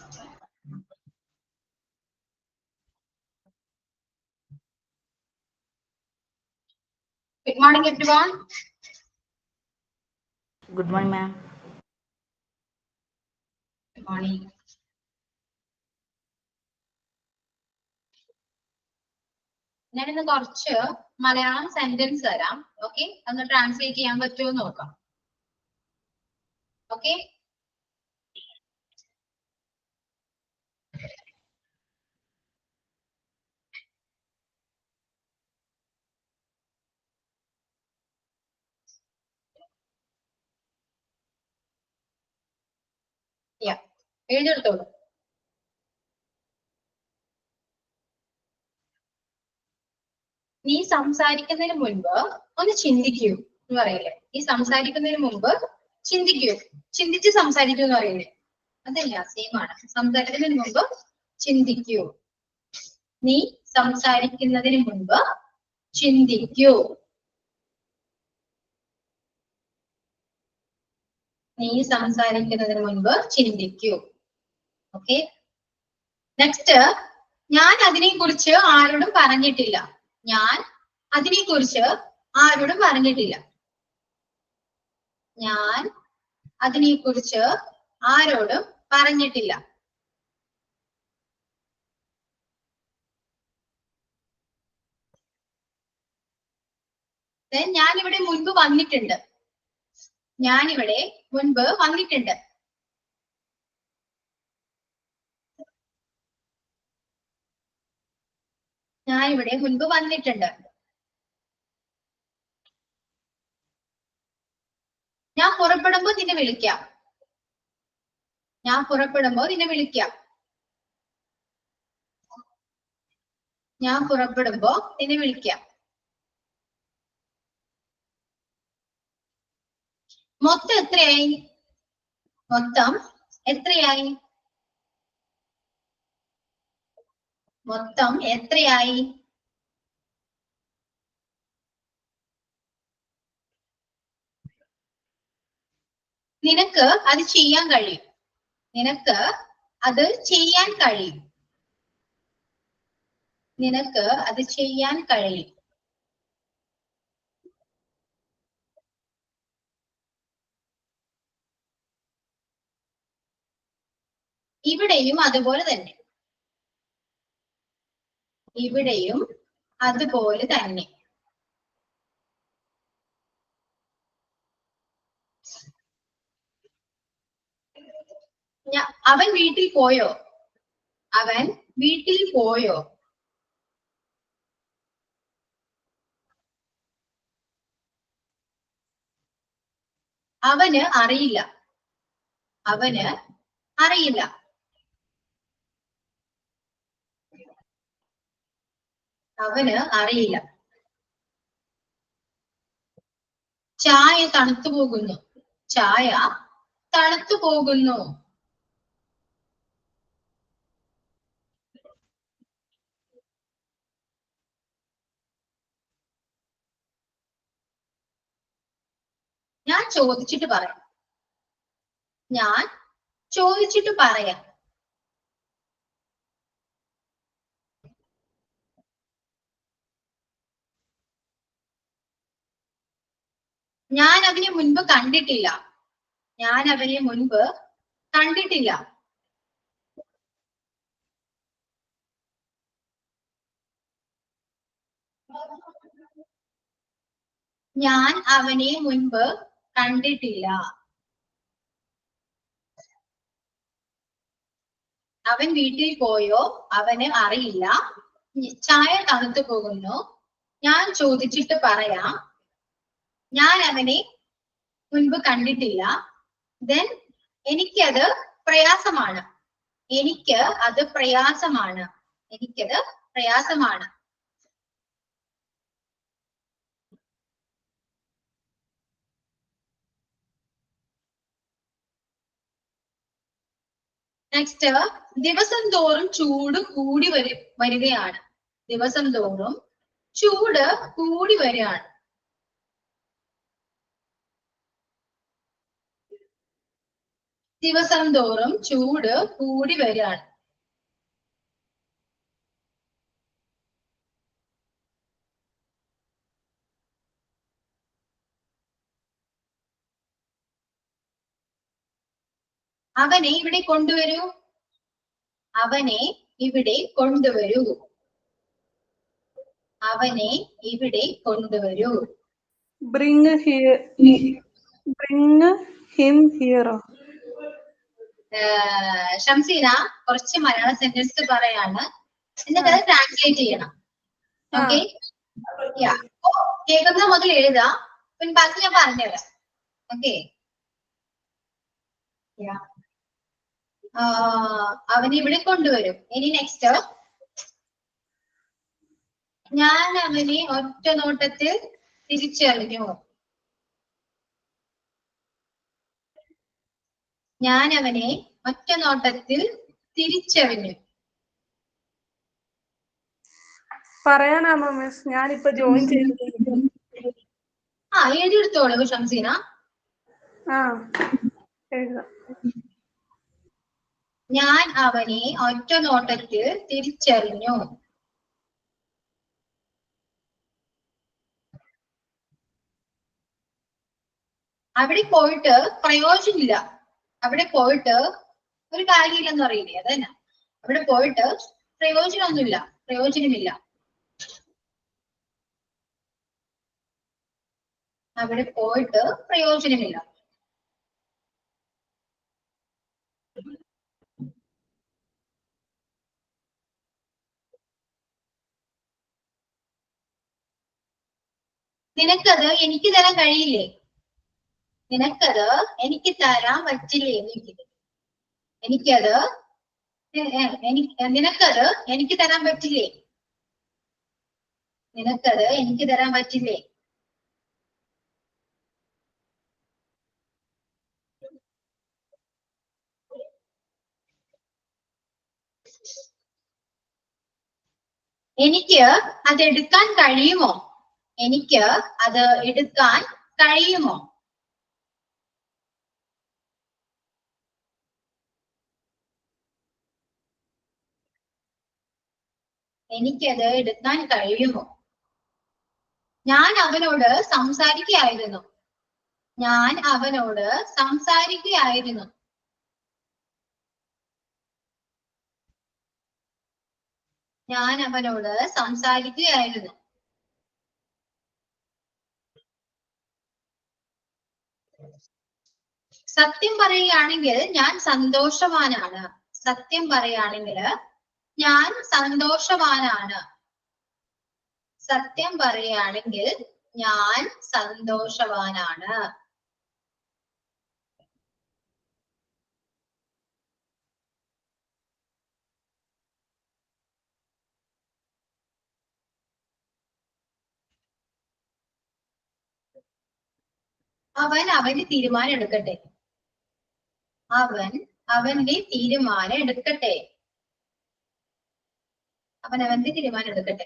Good morning, everyone. Good morning, ma'am. Good morning. ഞാനിന്ന് കുറച്ച് Malayalam sentence തരാം. ഓക്കെ, ഒന്ന് ട്രാൻസ്ലേറ്റ് ചെയ്യാൻ പറ്റുമോ എന്ന് നോക്കാം. ഓക്കെ, എഴുതിയെടുത്തോളൂ. നീ സംസാരിക്കുന്നതിന് മുൻപ് ഒന്ന് ചിന്തിക്കൂ എന്ന് പറയില്ലേ? ഈ സംസാരിക്കുന്നതിന് മുമ്പ് ചിന്തിക്കൂ, ചിന്തിച്ച് സംസാരിക്കൂ എന്ന് പറയില്ലേ? അതല്ല, സെയിം ആണ്. സംസാരിക്കുന്നതിന് മുമ്പ് ചിന്തിക്കൂ. നീ സംസാരിക്കുന്നതിന് മുൻപ് ചിന്തിക്കൂ. നീ സംസാരിക്കുന്നതിന് മുൻപ് ചിന്തിക്കൂ. ഓക്കെ, നെക്സ്റ്റ്, ഞാൻ അതിനെക്കുറിച്ച് ആരോടും പറഞ്ഞിട്ടില്ല. ഞാൻ അതിനെക്കുറിച്ച് ആരോടും പറഞ്ഞിട്ടില്ല. ഞാൻ അതിനെക്കുറിച്ച് ആരോടും പറഞ്ഞിട്ടില്ല. ഞാനിവിടെ മുൻപ് വന്നിട്ടുണ്ട്. ഞാനിവിടെ മുൻപ് വന്നിട്ടുണ്ട്. ഞാനിവിടെ മുൻപ് വന്നിട്ടുണ്ട്. ഞാൻ പുറപ്പെടുമ്പോ നിന്നെ വിളിക്കാം. ഞാൻ പുറപ്പെടുമ്പോ നിന്നെ വിളിക്കാം. ഞാൻ പുറപ്പെടുമ്പോ നിന്നെ വിളിക്കാം. മൊത്തം എത്രയായി? മൊത്തം എത്രയായി? മൊത്തം എത്രയായി? നിനക്ക് അത് ചെയ്യാൻ കഴിയും. നിനക്ക് അത് ചെയ്യാൻ കഴിയും. നിനക്ക് അത് ചെയ്യാൻ കഴിയും. ഇവിടെയും അതുപോലെ തന്നെ. ഇവിടെയും അതുപോലെ തന്നെ. അവൻ വീട്ടിൽ പോയോ? അവൻ വീട്ടിൽ പോയോ? അവന് അറിയില്ല. അവന് അറിയില്ല. അവന് അറിയില്ല. ചായ തണുത്തു പോകുന്നു. ചായ തണുത്തു പോകുന്നു. ഞാൻ ചോദിച്ചിട്ട് പറയാം. ഞാൻ ചോദിച്ചിട്ട് പറയാം. ഞാൻ അവനെ മുൻപ് കണ്ടിട്ടില്ല. ഞാൻ അവനെ മുൻപ് കണ്ടിട്ടില്ല. ഞാൻ അവനെ മുൻപ് കണ്ടിട്ടില്ല. അവൻ വീട്ടിൽ പോയോ? അവന് അറിയില്ല. ചായ തണുത്തു പോകുന്നു. ഞാൻ ചോദിച്ചിട്ട് പറയാം. ഞാൻ അവനെ മുൻപ് കണ്ടിട്ടില്ല. ദെൻ എനിക്കത് പ്രയാസമാണ്. എനിക്ക് അത് പ്രയാസമാണ്. എനിക്കത് പ്രയാസമാണ്. നെക്സ്റ്റ്, ദിവസം തോറും ചൂട് കൂടി വരികയാണ്. ദിവസം തോറും ചൂട് കൂടി വരികയാണ്. ദിവസം തോറും ചൂട് കൂടി വരികയാണ്. അവനെ ഇവിടെ കൊണ്ടുവരൂ. അവനെ ഇവിടെ കൊണ്ടുവരൂ. അവനെ ഇവിടെ കൊണ്ടുവരൂ. Bring him here. ഷംസീന കുറച്ച് മലയാളം സെന്റൻസ് പറയാണ്, എന്നിട്ട് അത് ട്രാൻസ്ലേറ്റ് ചെയ്യണം. ഓക്കെ, കേൾക്കുന്ന മുതൽ എഴുതാ, പിന്നെ ബാക്കി ഞാൻ പറഞ്ഞുതരാം. ഓക്കെ, അവനെ ഇവിടെ കൊണ്ടുവരും. ഇനി നെക്സ്റ്റ്, ഞാൻ അവനെ ഒറ്റ നോട്ടത്തിൽ തിരിച്ചറിഞ്ഞു. ഞാൻ അവനെ ഒറ്റ നോട്ടത്തിൽ തിരിച്ചറിഞ്ഞു. പറയാനാണോ മിസ്? ഞാനിപ്പോ ജോയിൻ ചെയ്തിട്ടുണ്ട്. എഴുതിയെടുത്തോളൂ ഷംസീന. ഞാൻ അവനെ ഒറ്റ നോട്ടത്തിൽ തിരിച്ചറിഞ്ഞു. അവിടെ പോയിട്ട് പ്രയോജനമില്ല. അവിടെ പോയിട്ട് ഒരു കാര്യമില്ലെന്ന് അറിയില്ലേ, അതന്നെ. അവിടെ പോയിട്ട് പ്രയോജനമില്ല. അവിടെ പോയിട്ട് പ്രയോജനമില്ല. നിനക്കത് എനിക്ക് തരാൻ കഴിയില്ലേ? നിനക്കത് എനിക്ക് തരാൻ പറ്റില്ലേ? നിനക്കത് എനിക്ക് തരാൻ പറ്റില്ലേ? നിനക്കത് എനിക്ക് തരാൻ പറ്റില്ലേ? എനിക്ക് അത് എടുക്കാൻ കഴിയുമോ? എനിക്ക് അത് എടുക്കാൻ കഴിയുമോ? എനിക്കത് എടുക്കാൻ കഴിയുമോ? ഞാൻ അവനോട് സംസാരിക്കുകയായിരുന്നു. ഞാൻ അവനോട് സംസാരിക്കുകയായിരുന്നു. ഞാൻ അവനോട് സംസാരിക്കുകയായിരുന്നു. സത്യം പറയുകയാണെങ്കിൽ ഞാൻ സന്തോഷവാനാണ്. സത്യം പറയുകയാണെങ്കിൽ ഞാൻ സന്തോഷവാനാണ്. സത്യം പറയുകയാണെങ്കിൽ ഞാൻ സന്തോഷവാനാണ്. അവന്റെ തീരുമാനം എടുക്കട്ടെ. അവന്റെ തീരുമാനം എടുക്കട്ടെ. അവന്റെ തീരുമാനം എടുക്കട്ടെ.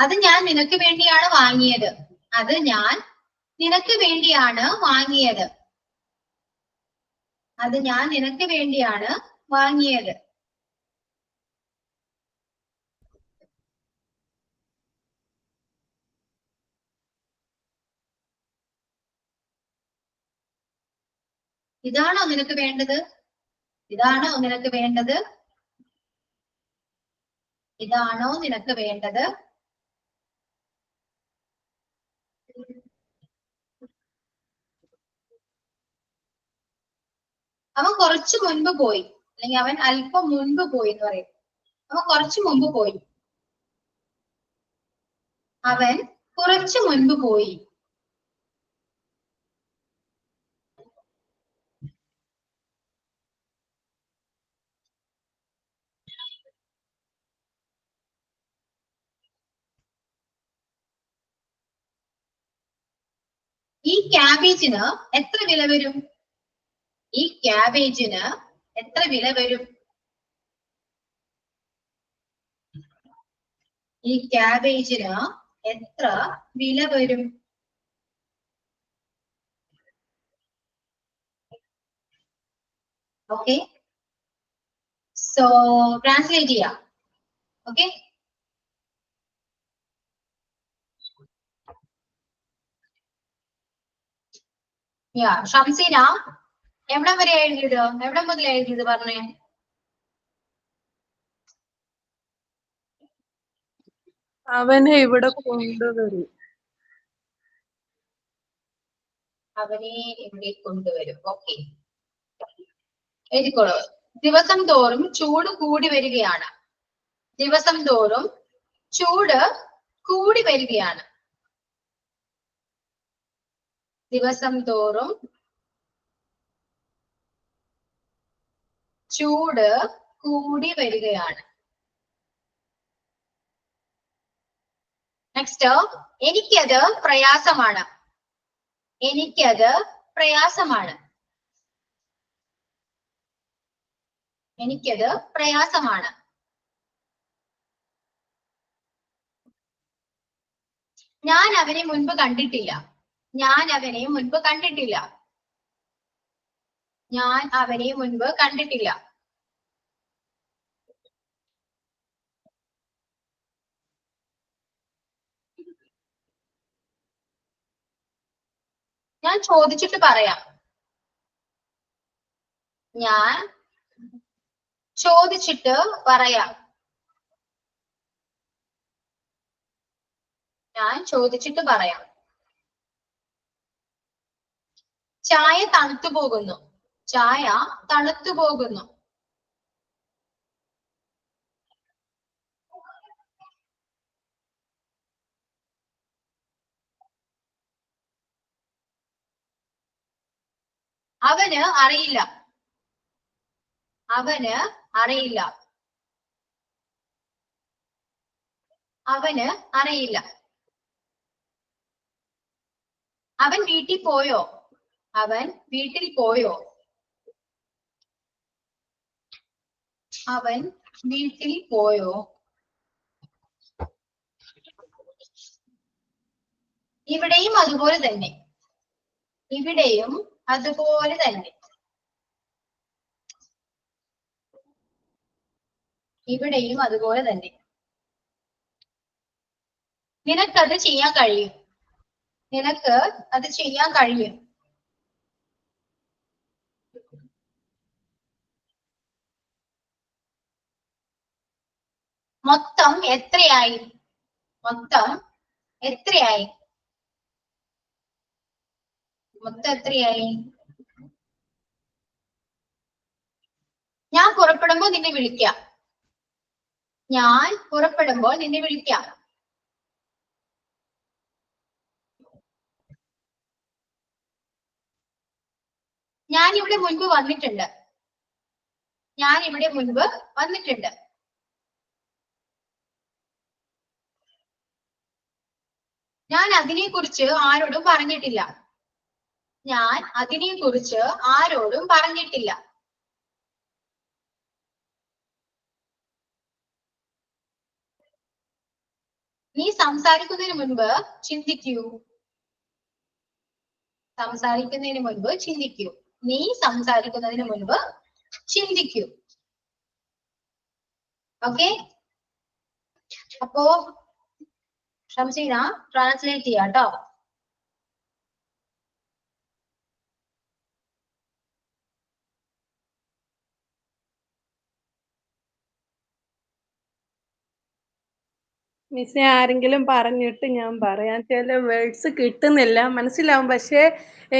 അത് ഞാൻ നിനക്ക് വേണ്ടിയാണ് വാങ്ങിയത്. അത് ഞാൻ നിനക്ക് വേണ്ടിയാണ് വാങ്ങിയത്. അത് ഞാൻ നിനക്ക് വേണ്ടിയാണ് വാങ്ങിയത്. ഇതാണോ നിനക്ക് വേണ്ടത്? ഇതാണോ നിനക്ക് വേണ്ടത്? ഇതാണോ നിനക്ക് വേണ്ടത്? അവൻ കുറച്ചു മുൻപ് പോയി, അല്ലെങ്കിൽ അവൻ അല്പം മുൻപ് പോയി എന്ന് പറയും. അവൻ കുറച്ചു മുൻപ് പോയി. അവൻ കുറച്ചു മുൻപ് പോയി. ഈ ക്യാബേജിന് എത്ര വില വരും? ഈ ക്യാബേജിന് എത്ര വില വരും? ഈ ക്യാബേജിന് എത്ര വില വരും? ഓക്കെ, സോ ട്രാൻസ്ലേറ്റ് ചെയ്യാം. ഓക്കെ, ഷംസീന എവിടം വരെ എഴുതിയത്? എവിടം മുതൽ എഴുതിയത് പറഞ്ഞേ? അവനെ ഇവിടെ കൊണ്ടുവരും. അവനെ ഇവിടെ കൊണ്ടുവരും. ഓക്കെ, എഴുതിക്കോളൂ. ദിവസം തോറും ചൂട് കൂടി വരികയാണ്. ദിവസം തോറും ചൂട് കൂടി വരികയാണ്. ദിവസം തോറും ചൂട് കൂടി വരികയാണ്. നെക്സ്റ്റ്, എനിക്കത് പ്രയാസമാണ്. എനിക്കത് പ്രയാസമാണ്. എനിക്കത് പ്രയാസമാണ്. ഞാൻ അവനെ മുൻപ് കണ്ടിട്ടില്ല. ഞാൻ അവനെ മുൻപ് കണ്ടിട്ടില്ല. ഞാൻ അവനെ മുൻപ് കണ്ടിട്ടില്ല. ഞാൻ ചോദിച്ചിട്ട് പറയാം. ഞാൻ ചോദിച്ചിട്ട് പറയാം. ഞാൻ ചോദിച്ചിട്ട് പറയാം. ചായ തണുത്തു പോകുന്നു. ചായ തണുത്തു പോകുന്നു. അവന് അറിയില്ല. അവന് അറിയില്ല. അവന് അറിയില്ല. അവൻ വീട്ടിൽ പോയോ? അവൻ വീട്ടിൽ പോയോ? അവൻ വീട്ടിൽ പോയോ? ഇവിടെയും അതുപോലെ തന്നെ. ഇവിടെയും അതുപോലെ തന്നെ. ഇവിടെയും അതുപോലെ തന്നെ. നിനക്കത് ചെയ്യാൻ കഴിയും. നിനക്ക് അത് ചെയ്യാൻ കഴിയും. മൊത്തം എത്രയായി? മൊത്തം എത്രയായി? മൊത്തം എത്രയായി? ഞാൻ പുറപ്പെടുമ്പോൾ നിന്നെ വിളിക്കാം. ഞാൻ പുറപ്പെടുമ്പോൾ നിന്നെ വിളിക്കാം. ഞാൻ ഇവിടെ മുൻപ് വന്നിട്ടുണ്ട്. ഞാൻ ഇവിടെ മുൻപ് വന്നിട്ടുണ്ട്. ഞാൻ അതിനെക്കുറിച്ച് ആരോടും പറഞ്ഞിട്ടില്ല. ഞാൻ അതിനെക്കുറിച്ച് ആരോടും പറഞ്ഞിട്ടില്ല. നീ സംസാരിക്കുന്നതിന് മുൻപ് ചിന്തിക്കൂ. സംസാരിക്കുന്നതിന് മുൻപ് ചിന്തിക്കൂ. നീ സംസാരിക്കുന്നതിന് മുൻപ് ചിന്തിക്കൂ. ഓക്കെ, അപ്പോ ഷംസീന ട്രാൻസ്ലേറ്റ് ചെയ്യാം കേട്ടോ. മിസ്സെ ആരെങ്കിലും പറഞ്ഞിട്ട് ഞാൻ പറയാം. ചില വേർഡ്സ് കിട്ടുന്നില്ല, മനസ്സിലാവും, പക്ഷെ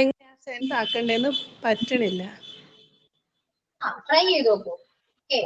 എങ്ങനെയാ സെൻസ് ആക്കണ്ടേന്ന് പറ്റണില്ല. ട്രൈ ചെയ്ത് നോക്കൂ. ഓക്കെ,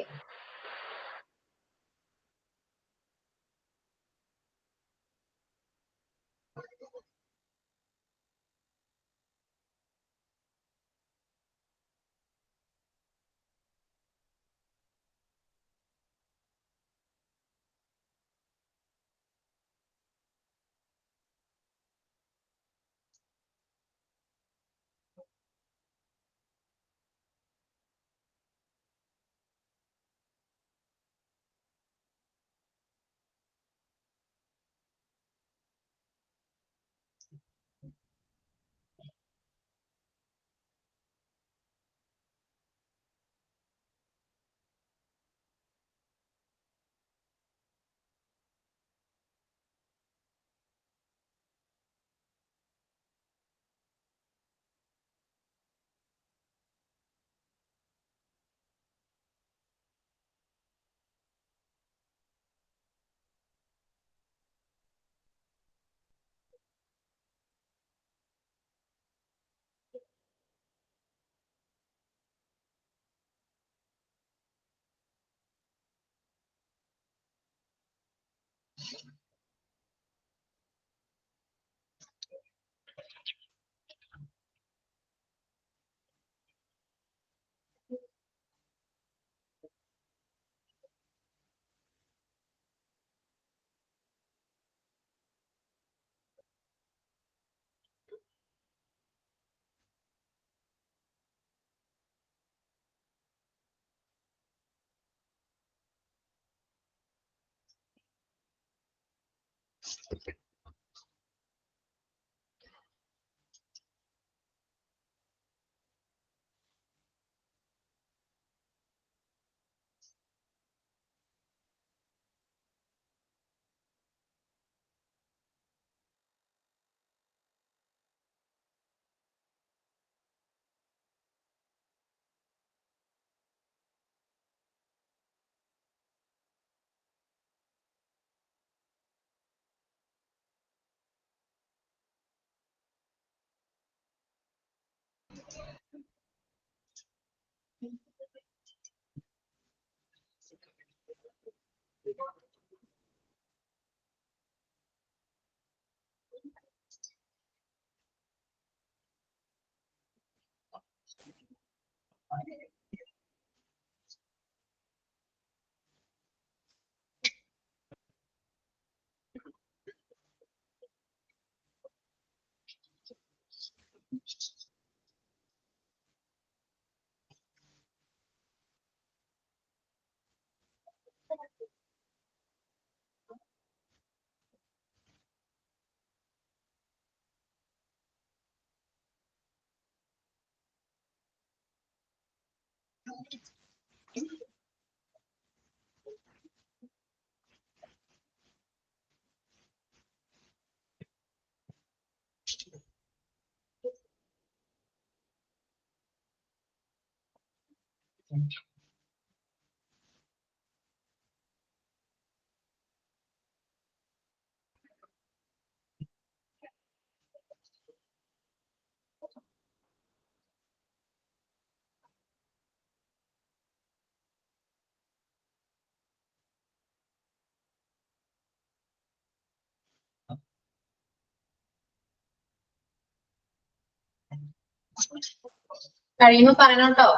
കഴിയുമ്പോ പറഞ്ഞോട്ടോ.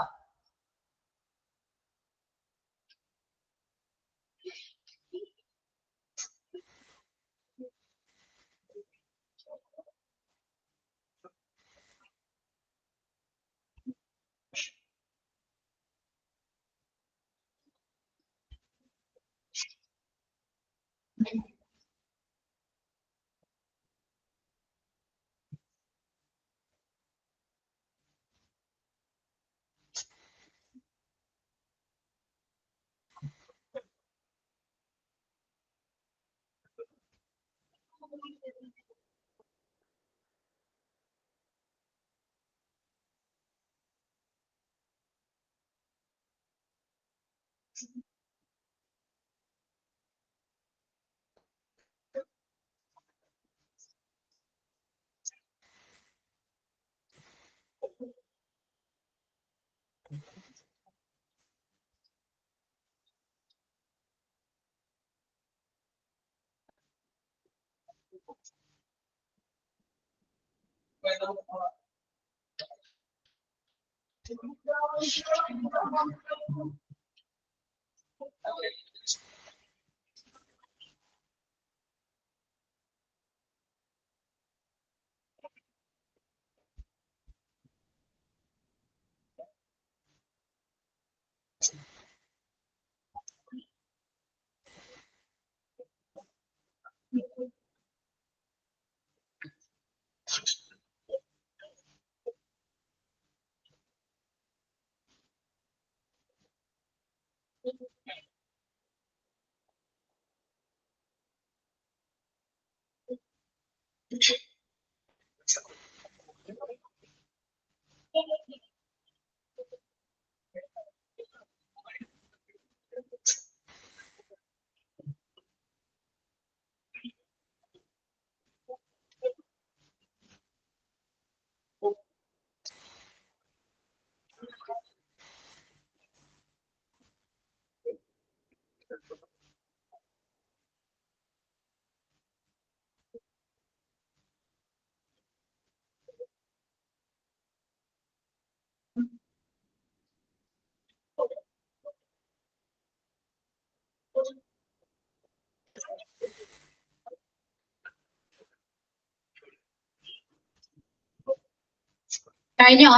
കഴിഞ്ഞോ?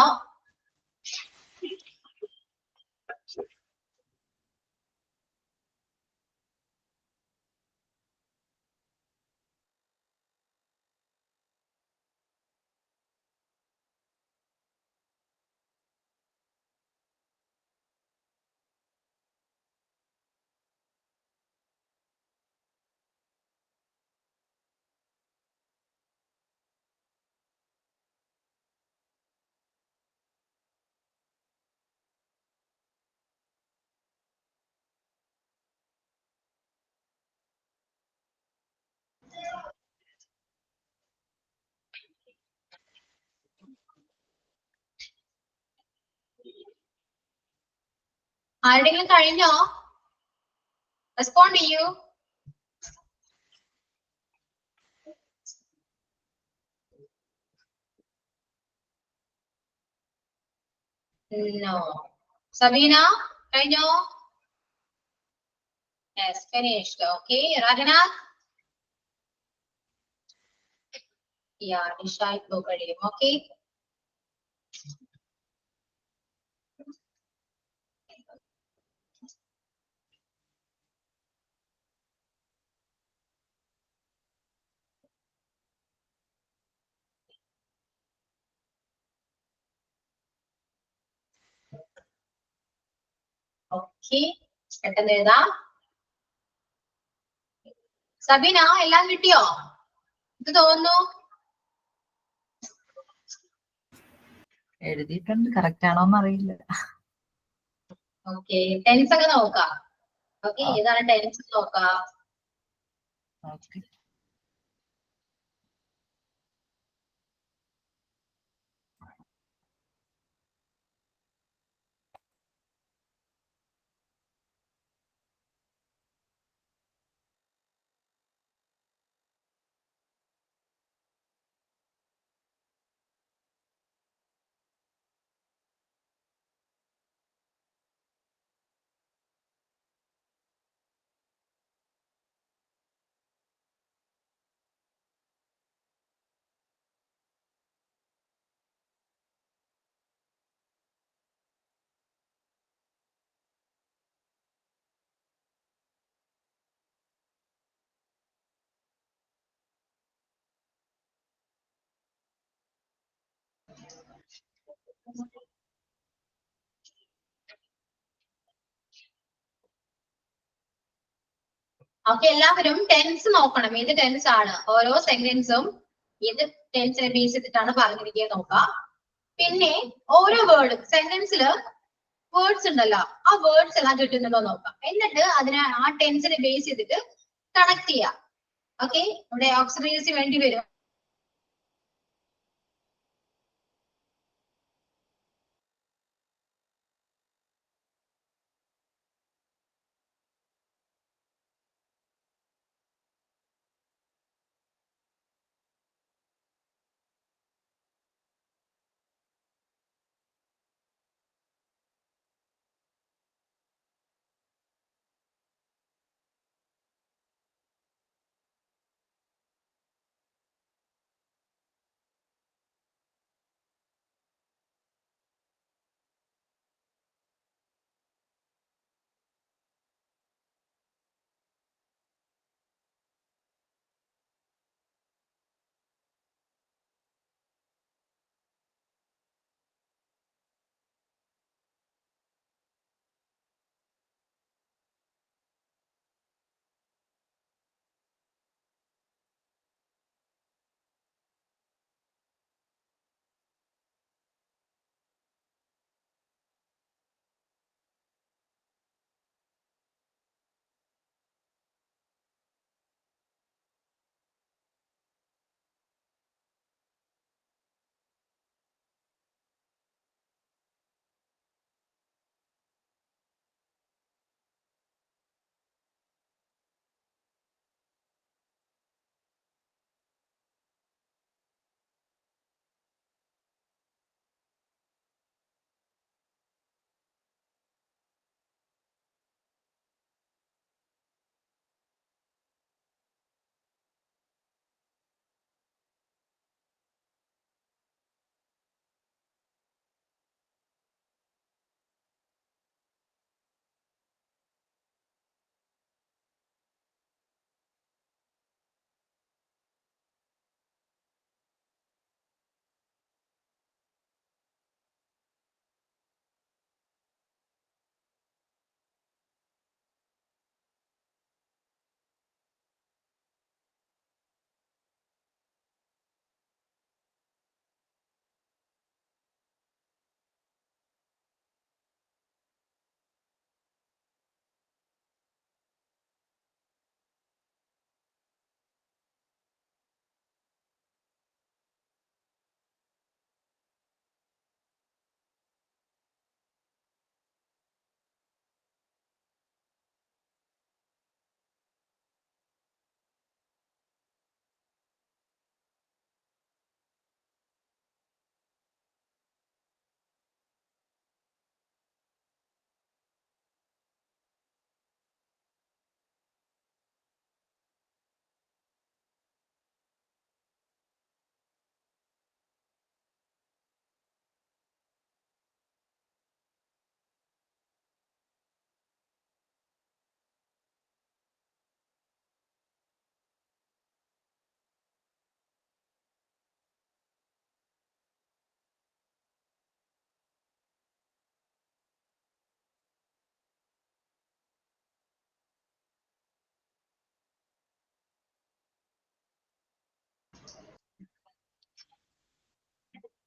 ആരുടെങ്കിലും കഴിഞ്ഞോ? റെസ്പോണ്ട് ചെയ്യൂ. നോ. സബീന കഴിഞ്ഞോ? Yes finished. ഓക്കെ റഹനാഥ്. യാ നിഷ ഇപ്പോ കഴിയും. ഓക്കെ ഓക്കെ പെട്ടെന്ന് എഴുതാം. സബീന എല്ലാം കിട്ടിയോ? ഇത് തോന്നുന്നു എഴുതിയിട്ടുണ്ട്, കറക്റ്റ് ആണോന്ന് അറിയില്ല. ഓക്കെ ടെൻസ് ഒക്കെ നോക്കാം. ഓക്കെ ഏതാണ് ടെൻസ് നോക്കാം. ഓക്കെ. ഓക്കെ എല്ലാവരും ടെൻസ് നോക്കണം. ഏത് ടെൻസ് ആണ്, ഓരോ സെന്റൻസും ഏത് ടെൻസിനെ ബേസ് ചെയ്തിട്ടാണ് പറഞ്ഞിരിക്കുന്നത് നോക്കാം. പിന്നെ ഓരോ വേർഡും സെന്റൻസില് വേർഡ്സ് ഉണ്ടല്ലോ, ആ വേർഡ്സ് എല്ലാം കിട്ടുന്നുണ്ടോ നോക്കാം. എന്നിട്ട് അതിനെ ആ ടെൻസിനെ ബേസ് ചെയ്തിട്ട് കണക്ട് ചെയ്യാം. ഓക്കെ ഇവിടെ ഓക്സിലറീസ് വേണ്ടി വരും.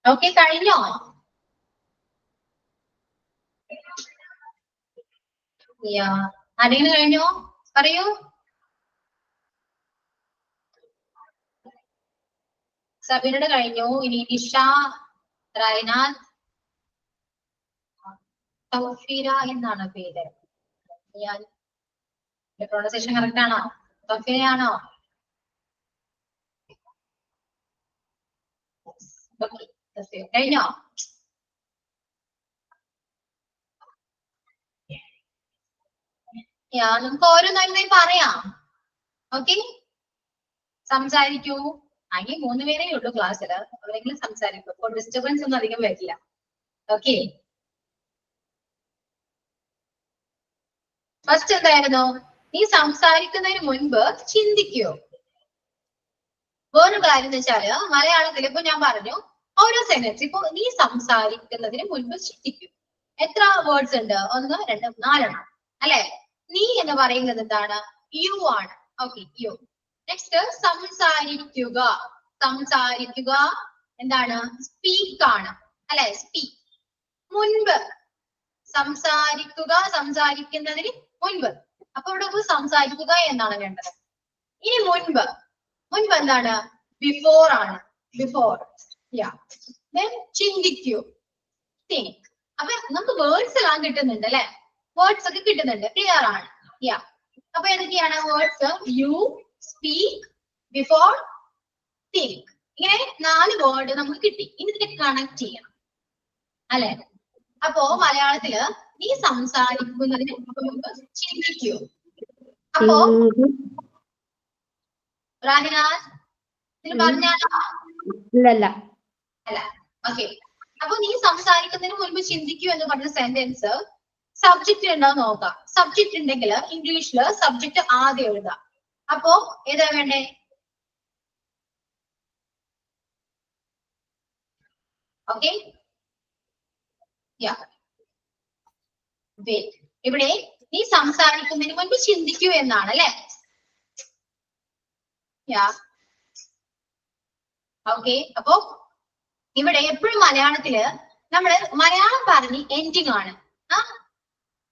ഓക്കെ, കഴിഞ്ഞോ? ആരെങ്കിലും കഴിഞ്ഞോ? പറയൂ. സബീനയുടെ കഴിഞ്ഞു. ഇനി നിഷ, റൈനാഥ്, തൗഫീര എന്നാണ് പേര്. ഞാൻ പ്രൊണൗൺസിയേഷൻ കറക്റ്റ് ആണോ? തൗഫീരയാണോ? കഴിഞ്ഞോ? നമുക്ക് ഓരോന്നായി പറയാം. ഓക്കെ, സംസാരിക്കൂ. അങ്ങനെ 3 പേരേ ഉള്ളൂ ക്ലാസ്സിൽ, അവരെങ്കിലും സംസാരിക്കും. അപ്പോൾ ഡിസ്റ്റർബൻസ് ഒന്നും അധികം വരില്ല. ഓക്കെ, ഫസ്റ്റ് എന്തായിരുന്നു? നീ സംസാരിക്കുന്നതിന് മുൻപ് ചിന്തിക്കൂ. വേറൊരു കാര്യം എന്ന് വെച്ചാല് മലയാളത്തിൽ ഇപ്പൊ ഞാൻ പറഞ്ഞു ഓരോ സെന്റൻസ്, ഇപ്പൊ നീ സംസാരിക്കുന്നതിന് മുൻപ് ചിന്തിക്കൂ. എത്ര വേർഡ്സ് ഉണ്ട്? 1, 2, 4 അല്ലെ? നീ എന്ന് പറയുന്നത് എന്താണ്? യു ആണ്. Okay, U. നെക്സ്റ്റ് സംസാരിക്കുക. സംസാരിക്കുക എന്താണ്? സ്പീക്ക് ആണ് അല്ലെ? സ്പീക്ക്. മുൻപ് സംസാരിക്കുക, സംസാരിക്കുന്നതിന് മുൻപ്. അപ്പൊ ഇവിടെ സംസാരിക്കുക എന്നാണ് വേണ്ടത്. ഇനി മുൻപ്, മുൻപ് എന്താണ്? ബിഫോർ ആണ്. ബിഫോർ. ചിന്തിക്കൂ, തിങ്ക്. അപ്പൊ നമുക്ക് വേർഡ്സ് എല്ലാം കിട്ടുന്നുണ്ട് അല്ലെ? വേർഡ്സ് ഒക്കെ കിട്ടുന്നുണ്ട്, ക്ലിയർ ആണ്. അപ്പൊ ഏതൊക്കെയാണ് words? You, speak, before, think. ഇങ്ങനെ 4 വേർഡ് നമുക്ക് കിട്ടി. ഇനി ഇതിനെ കണക്ട് ചെയ്യണം അല്ലെ? അപ്പോ മലയാളത്തില് നീ സംസാരിക്കുന്നതിന് മുമ്പ് ചിന്തിക്കൂ. അപ്പോ റാഹിനാഥ് ഇതിന് പറഞ്ഞാലോ? അല്ല. ഓക്കെ, അപ്പൊ നീ സംസാരിക്കുന്നതിന് മുൻപ് ചിന്തിക്കൂ എന്ന് പറഞ്ഞ സെന്റൻസ് സബ്ജക്റ്റ് ഉണ്ടോ നോക്കാം. സബ്ജക്റ്റ് ഉണ്ടെങ്കിൽ ഇംഗ്ലീഷില് സബ്ജക്റ്റ് ആദ്യം എഴുതാം. അപ്പോ ഏതാ വേണ്ടേ? ഓക്കെ, ഇവിടെ നീ സംസാരിക്കുന്നതിന് മുൻപ് ചിന്തിക്കൂ എന്നാണ് അല്ലെ? ഓക്കെ, അപ്പോ ഇവിടെ എപ്പോഴും മലയാളത്തില് നമ്മള് മലയാളം പറഞ്ഞ് എൻഡിങ് ആണ്.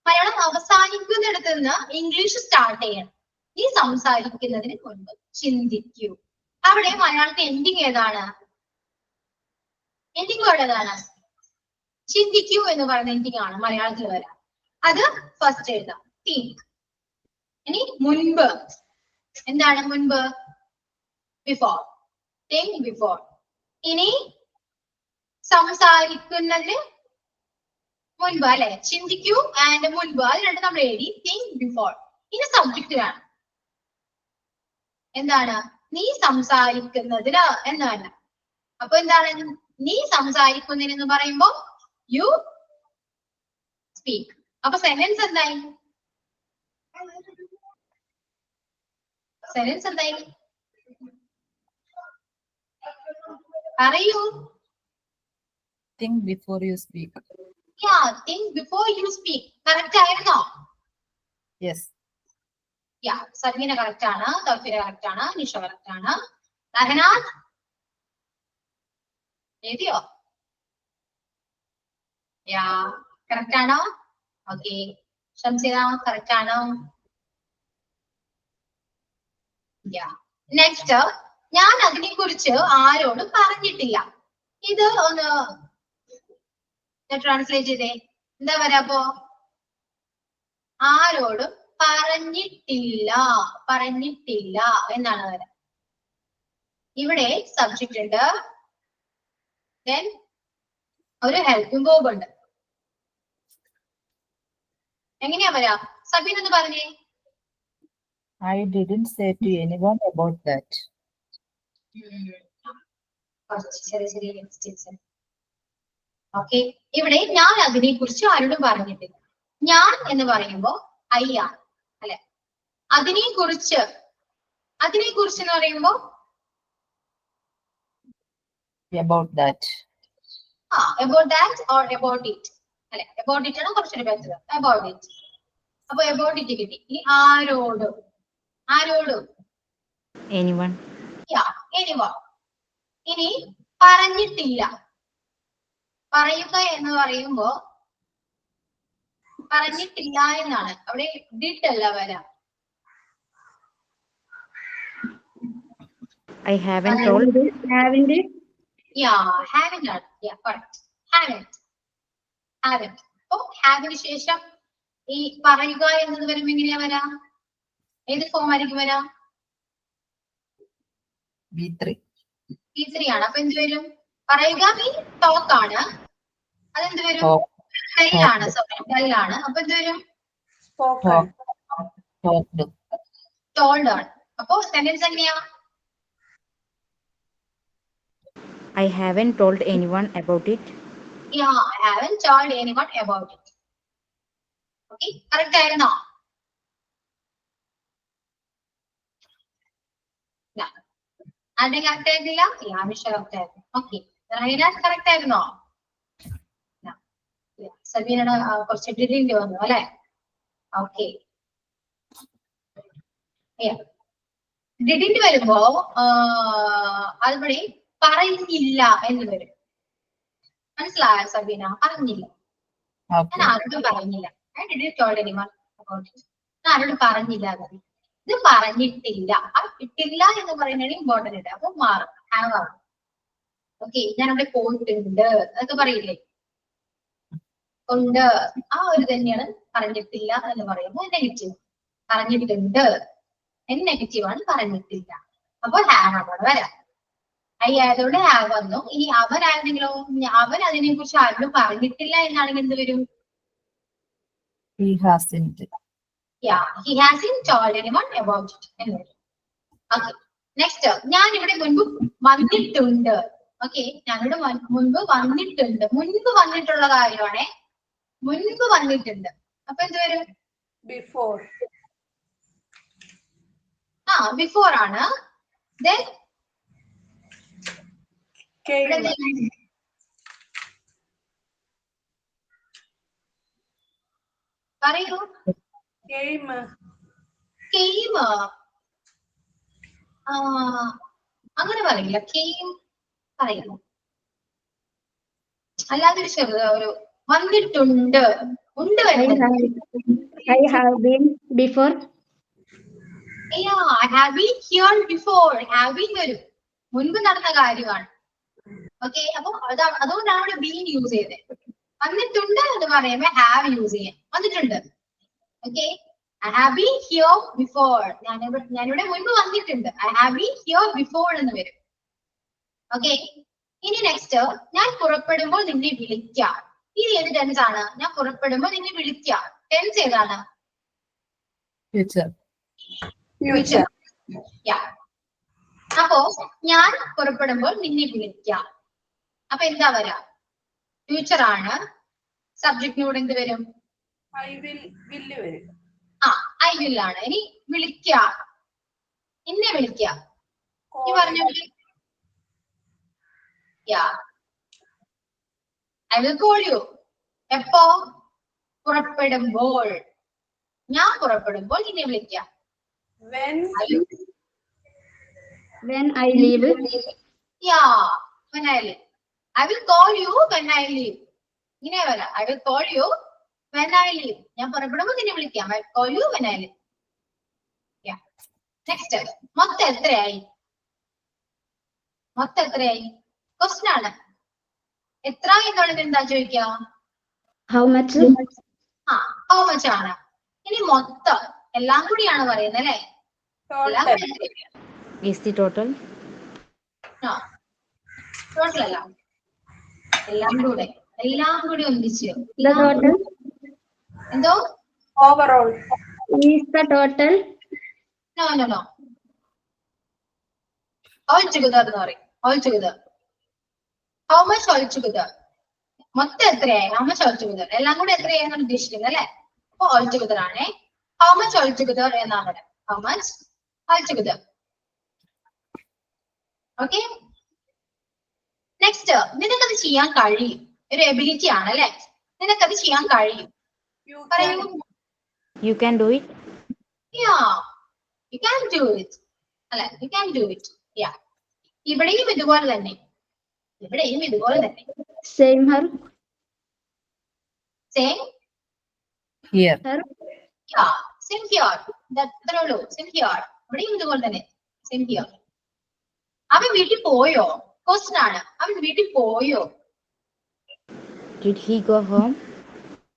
മലയാളം അവസാനിക്കുന്നിടത്ത് നിന്ന് ഇംഗ്ലീഷ് സ്റ്റാർട്ട് ചെയ്യണം. നീ സംസാരിക്കുന്നതിന് മുൻപ് ചിന്തിക്കൂ. അവിടെ മലയാളത്തിൽ എൻഡിങ് ഏതാണ്? എൻഡിങ് വേർഡ് ഏതാണ്? ചിന്തിക്കൂ എന്ന് പറയുന്ന എൻഡിങ് ആണ് മലയാളത്തിൽ വരാം. അത് ഫസ്റ്റ് എഴുതാം, തിങ്ക്. ഇനി മുൻപ് എന്താണ്? മുൻപ് ബിഫോർ. Think before. ഇനി സംസാരിക്കുന്നതിന് മുൻപ് അല്ലെ? ചിന്തിക്കൂ ആൻഡ് മുൻപ്, അത് രണ്ടും നമ്മൾ എഴുതി. Think before. ഇനി സബ്ജക്റ്റ് വേണം. എന്താണ്? നീ സംസാരിക്കുന്നതിന് എന്നല്ല. അപ്പൊ എന്താണ്? നീ സംസാരിക്കുന്നതിന് പറയുമ്പോ യു സ്പീക്ക്. അപ്പൊ സെന്റൻസ് എന്തായി? സെന്റൻസ് എന്തായി? പറയൂ. Think before you speak. Think before you speak. Correct ആയിരുന്നോ? Yes. സബീന കറക്റ്റ് ആണ്, തൗഫീര കറക്റ്റ് ആണ്, നിഷ കറക്റ്റ് ആണ്. റഹനാഥ് എഴുതിയോ? കറക്റ്റ് ആണോ? ഓക്കെ. ഷംസിറ കറക്റ്റ് ആണോ? നെക്സ്റ്റ്, ഞാൻ അതിനെ കുറിച്ച് ആരോടും പറഞ്ഞിട്ടില്ല. ഇത് ഒന്ന് ട്രാൻസ്ലേറ്റ് ചെയ്തേ. എന്താ പറയാ? അപ്പോ ആരോടും പറഞ്ഞിട്ടില്ല, പറഞ്ഞിട്ടില്ല എന്നാണ് വരാ. ഇവിടെ സബ്ജക്റ്റ് ഉണ്ട്, then ഒരു ഹെൽപ്പിംഗ് വേർബ് ഉണ്ട്. എങ്ങനെയാ വരാ? സബീൻ എന്ന് പറഞ്ഞേ. I didn't say to anyone about that. Okay, ഇവിടെ ഞാൻ അതിനെ കുറിച്ച് ആരോടും പറഞ്ഞിട്ടില്ല. ഞാൻ എന്ന് പറയുമ്പോ ഐ ആണ് അല്ലെ? അതിനെ കുറിച്ച്, അതിനെ കുറിച്ച് എന്ന് പറയുമ്പോ About that. about that or about it അല്ലെ? about it ആണ് കുറച്ചൊരു ബെറ്റർ. about it. അപ്പൊ about it കിട്ടി. ഇനി ആരോടും, ആരോടും anyone. anyone. ഇനി പറഞ്ഞിട്ടില്ല. പറയുക എന്ന് പറയുമ്പോ പറഞ്ഞിട്ടില്ല എന്നാണ്. അവിടെ ഡിഡ് അല്ല വരാം. I haven't told. Haven't. Yeah, haven't ആണ്. Yeah, correct. Haven't. Haven't. അപ്പൊ haveന് ശേഷം ഈ പറയുക എന്നത് വരുമ്പോ എങ്ങനെയാ വരാ? ഏത് ഫോം ആയിരിക്കും വരാ? B3. B3 ആണ്. അപ്പൊ എന്ത് വരും? പറയുക മീൻസ് ടോക്ക് ആണ്. അതെന്ത് വരും? ടെൽ ആണ്. സോറി, ടെൽ ആണ്. അപ്പൊ എന്ത് വരും? spoken. Talked. ടോൾഡ് ആണ്. അപ്പൊ സെന്റൻസ് എങ്ങനെയാ? I haven't told anyone about it. Yeah, I haven't told anyone about it. Okay, correct ആയിരുന്നോ? ആരുടെ കറക്റ്റ് ആയിരുന്നില്ല? യാമിഷ കറക്റ്റ് ആയിരുന്നു. ഓക്കെ, റൈനാസ് കറക്റ്റ് ആയിരുന്നോ? സബീനയുടെ കുറച്ച് ഡിലിറ്റ് വന്നു അല്ലെ? ഓക്കെ, ഡിഡിന്റ് വരുമ്പോ അതുപടി പറഞ്ഞില്ല എന്ന് വരും. മനസ്സിലായോ സബീന? പറഞ്ഞില്ല. ഞാൻ ആരോടും പറഞ്ഞില്ല. ഞാൻ ആരോടും പറഞ്ഞില്ല. ഇത് പറഞ്ഞിട്ടില്ല. ആ ഇട്ടില്ല എന്ന് പറയുന്നത് ഇമ്പോർട്ടന്റ് ഉണ്ട്. അപ്പൊ മാറും, ഹാവ് ആണ്. ഓക്കെ, ഞാൻ അവിടെ പോയിട്ടുണ്ട് അതൊക്കെ പറയില്ലേ? ഉണ്ട്, ആ ഒരു തന്നെയാണ് പറഞ്ഞിട്ടില്ല എന്ന് പറയുമ്പോൾ നെഗറ്റീവ്. പറഞ്ഞിട്ടുണ്ട് നെഗറ്റീവ് ആണ്, പറഞ്ഞിട്ടില്ല. അപ്പൊ ഹാവ് ആണ് വരാം. ഐ ആയതുകൊണ്ട് ഹാവ് വന്നു. ഇനി അവനായിരുന്നെങ്കിലോ, അവൻ അതിനെ കുറിച്ച് ആരോടും പറഞ്ഞിട്ടില്ല എന്നാണെങ്കിൽ എന്ത് വരും? He hasn't. Yeah, he hasn't told anyone about it എന്ന് വരും. ഓക്കെ, നെക്സ്റ്റ് ഞാൻ ഇവിടെ മുൻപ് വന്നിട്ടുണ്ട്. ഓക്കെ, ഞാനിവിടെ മുൻപ് വന്നിട്ടുണ്ട്. മുൻപ് വന്നിട്ടുള്ള കാര്യമാണേ. മുൻപ് വന്നിട്ടുണ്ട്. അപ്പൊ എന്ത് വരും? Before. ബിഫോർ ആണ്. Then Came. പറയൂ. Came. Came. അങ്ങനെ പറയില്ല. Came പറയുന്നു. അല്ലാതെ ഒരു ചെറുത് ഒരു വന്നിട്ടുണ്ട്, ഉണ്ട് വരുന്നത്. I have been before. Yeah, I have been here before. Have been വരും, മുൻപ് നടന്ന കാര്യമാണ്. ഓക്കെ, അപ്പൊ അതുകൊണ്ടാണ് ഇവിടെ ബീൻ യൂസ് ചെയ്തത്. വന്നിട്ടുണ്ട് എന്ന് പറയുമ്പോ ഹാവ് യൂസ് ചെയ്യാം. വന്നിട്ടുണ്ട്. Okay, I have been here before. ഞാനിവിടെ മുൻപ് വന്നിട്ടുണ്ട്. I have been here before എന്ന് വരും. ഓക്കെ, ഇനി നെക്സ്റ്റ് ഞാൻ പുറപ്പെടുമ്പോൾ നിന്നെ വിളിക്കാം. ഇത് ഏത് ടെൻസ് ആണ്? ഞാൻ പുറപ്പെടുമ്പോൾ നിന്നെ വിളിക്കാം. ടെൻസ് ഏതാണ്? Future. ഫ്യൂച്ചർ. അപ്പോ ഞാൻ പുറപ്പെടുമ്പോൾ നിന്നെ വിളിക്കാം. അപ്പൊ എന്താ വരാ? ഫ്യൂച്ചർ ആണ്. സബ്ജക്റ്റിനോട് എന്ത് വരും? I will വരും. ഐ വിൽ ആണ്. ഇനി വിളിക്കാം, എന്നെ വിളിക്കാം. ഈ പറഞ്ഞ ഐ വിൽ കോൾ യു. എപ്പോ? പുറപ്പെടുമ്പോൾ. ഞാൻ പുറപ്പെടുമ്പോൾ നിന്നെ വിളിക്കാം. When I leave. Yeah, when I leave. I will call you when I leave. ഇങ്ങനെ വരാം. I will call you when I leave. ഞാൻ പുറപ്പെടുമ്പോൾ നിന്നെ വിളിക്കാം. I will call you when I leave. Yeah. Next. മൊത്തം എത്രയായി? മൊത്തം എത്രയായി? ക്വസ്റ്റ്യൻ ആണ്. എത്ര എന്നുള്ളത് എന്താ ചോദിക്കുക? How much? how much ആണ്. ഇനി മൊത്തം എല്ലാം കൂടിയാണ് പറയുന്നത് അല്ലെ? എല്ലാം കൂടി എത്രയാ? Is the total? ടോട്ടൽ അല്ല, എല്ലാം കൂടി ഒന്നിച്ച്. The total. എന്തോ? overall. Is the total? No. All together എന്ന് പറയും. All together. How much all together? മൊത്തം എത്രയായി? How much all together? എല്ലാം കൂടി എത്രയാണെന്നാണ് ഉദ്ദേശിക്കുന്നത് അല്ലെ? അപ്പൊ all together ആണേ. How much all together എന്നാണ്. How much all together. Okay. Next, നിനക്കത് ചെയ്യാൻ കഴിയും. ഒരു എബിലിറ്റി ആണ് അല്ലെ? നിനക്കത് ചെയ്യാൻ കഴിയും. പറയൂ. You can do it. Yeah, you can do it. അല്ലെ? You can do it. Yeah. ഇവിടെയും ഇതുപോലെ തന്നെ. Same her. Same. Here. Her. Yeah. Same here. അത്രേ ഉള്ളൂ. Same here. ഇവിടെയും ഇതുപോലെ തന്നെ. Same here. അവൻ വീട്ടിൽ പോയോ? ക്വസ്റ്റ്യൻ ആണ്. അവൻ വീട്ടിൽ പോയോ? Did he go home?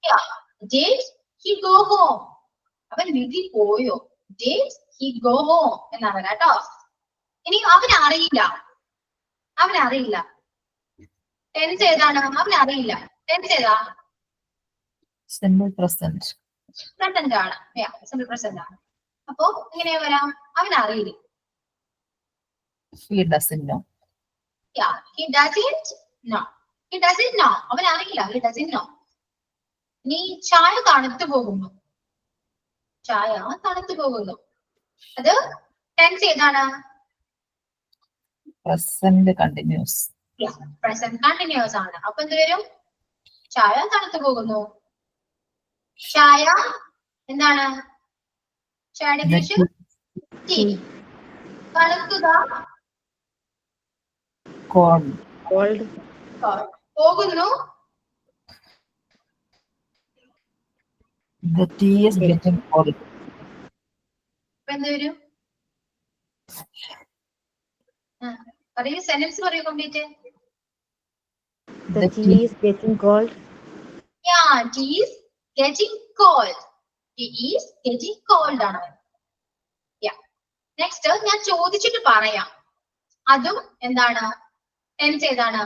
Yeah. Did he go home? അവൻ വീട്ടിൽ പോയോ? Did he go home? എന്നാണ് കേട്ടോ. ഇനി അവൻ അറിയില്ല. ടെൻസ് ഏതാണ്? അവൻ അറിയില്ല. ടെൻസ് ഏതാ? Simple present. പ്രസന്റ് ആണ്. സിമ്പിൾ പ്രസന്റ് ആണ്. അപ്പോ എങ്ങനെയാ വരാം? അവൻ അറിയില്ല. He doesn't know. Yeah, he doesn't know. He doesn't know. അവൻ അറിയില്ല. He doesn't know. ഇനി ചായ തണുത്തു പോകുന്നു. അത് ടെൻസ് ഏതാണ്? Present continuous. പ്രസന്റ് കണ്ടിന്യൂസ് ആണ്. അപ്പൊ എന്ത് വരും? ചായ തണുത്തു പോകുന്നു. ചായ എന്താണ്? ചായയുടെ ഇംഗ്ലീഷ് ടീ. തണുക്കുക Cold. Cold. പോകുന്നു. The tea is getting cold. അപ്പൊ എന്ത് വരും? പറയൂ, സെന്റൻസ് പറയൂ complete. The tea is getting cold. Yeah, tea is getting cold. Tea is getting cold ആണ്. Yeah. Next ഞാൻ ചോദിച്ചിട്ട് പറയാം. അതും എന്താണ്? ടെൻസ് ഏതാണ്?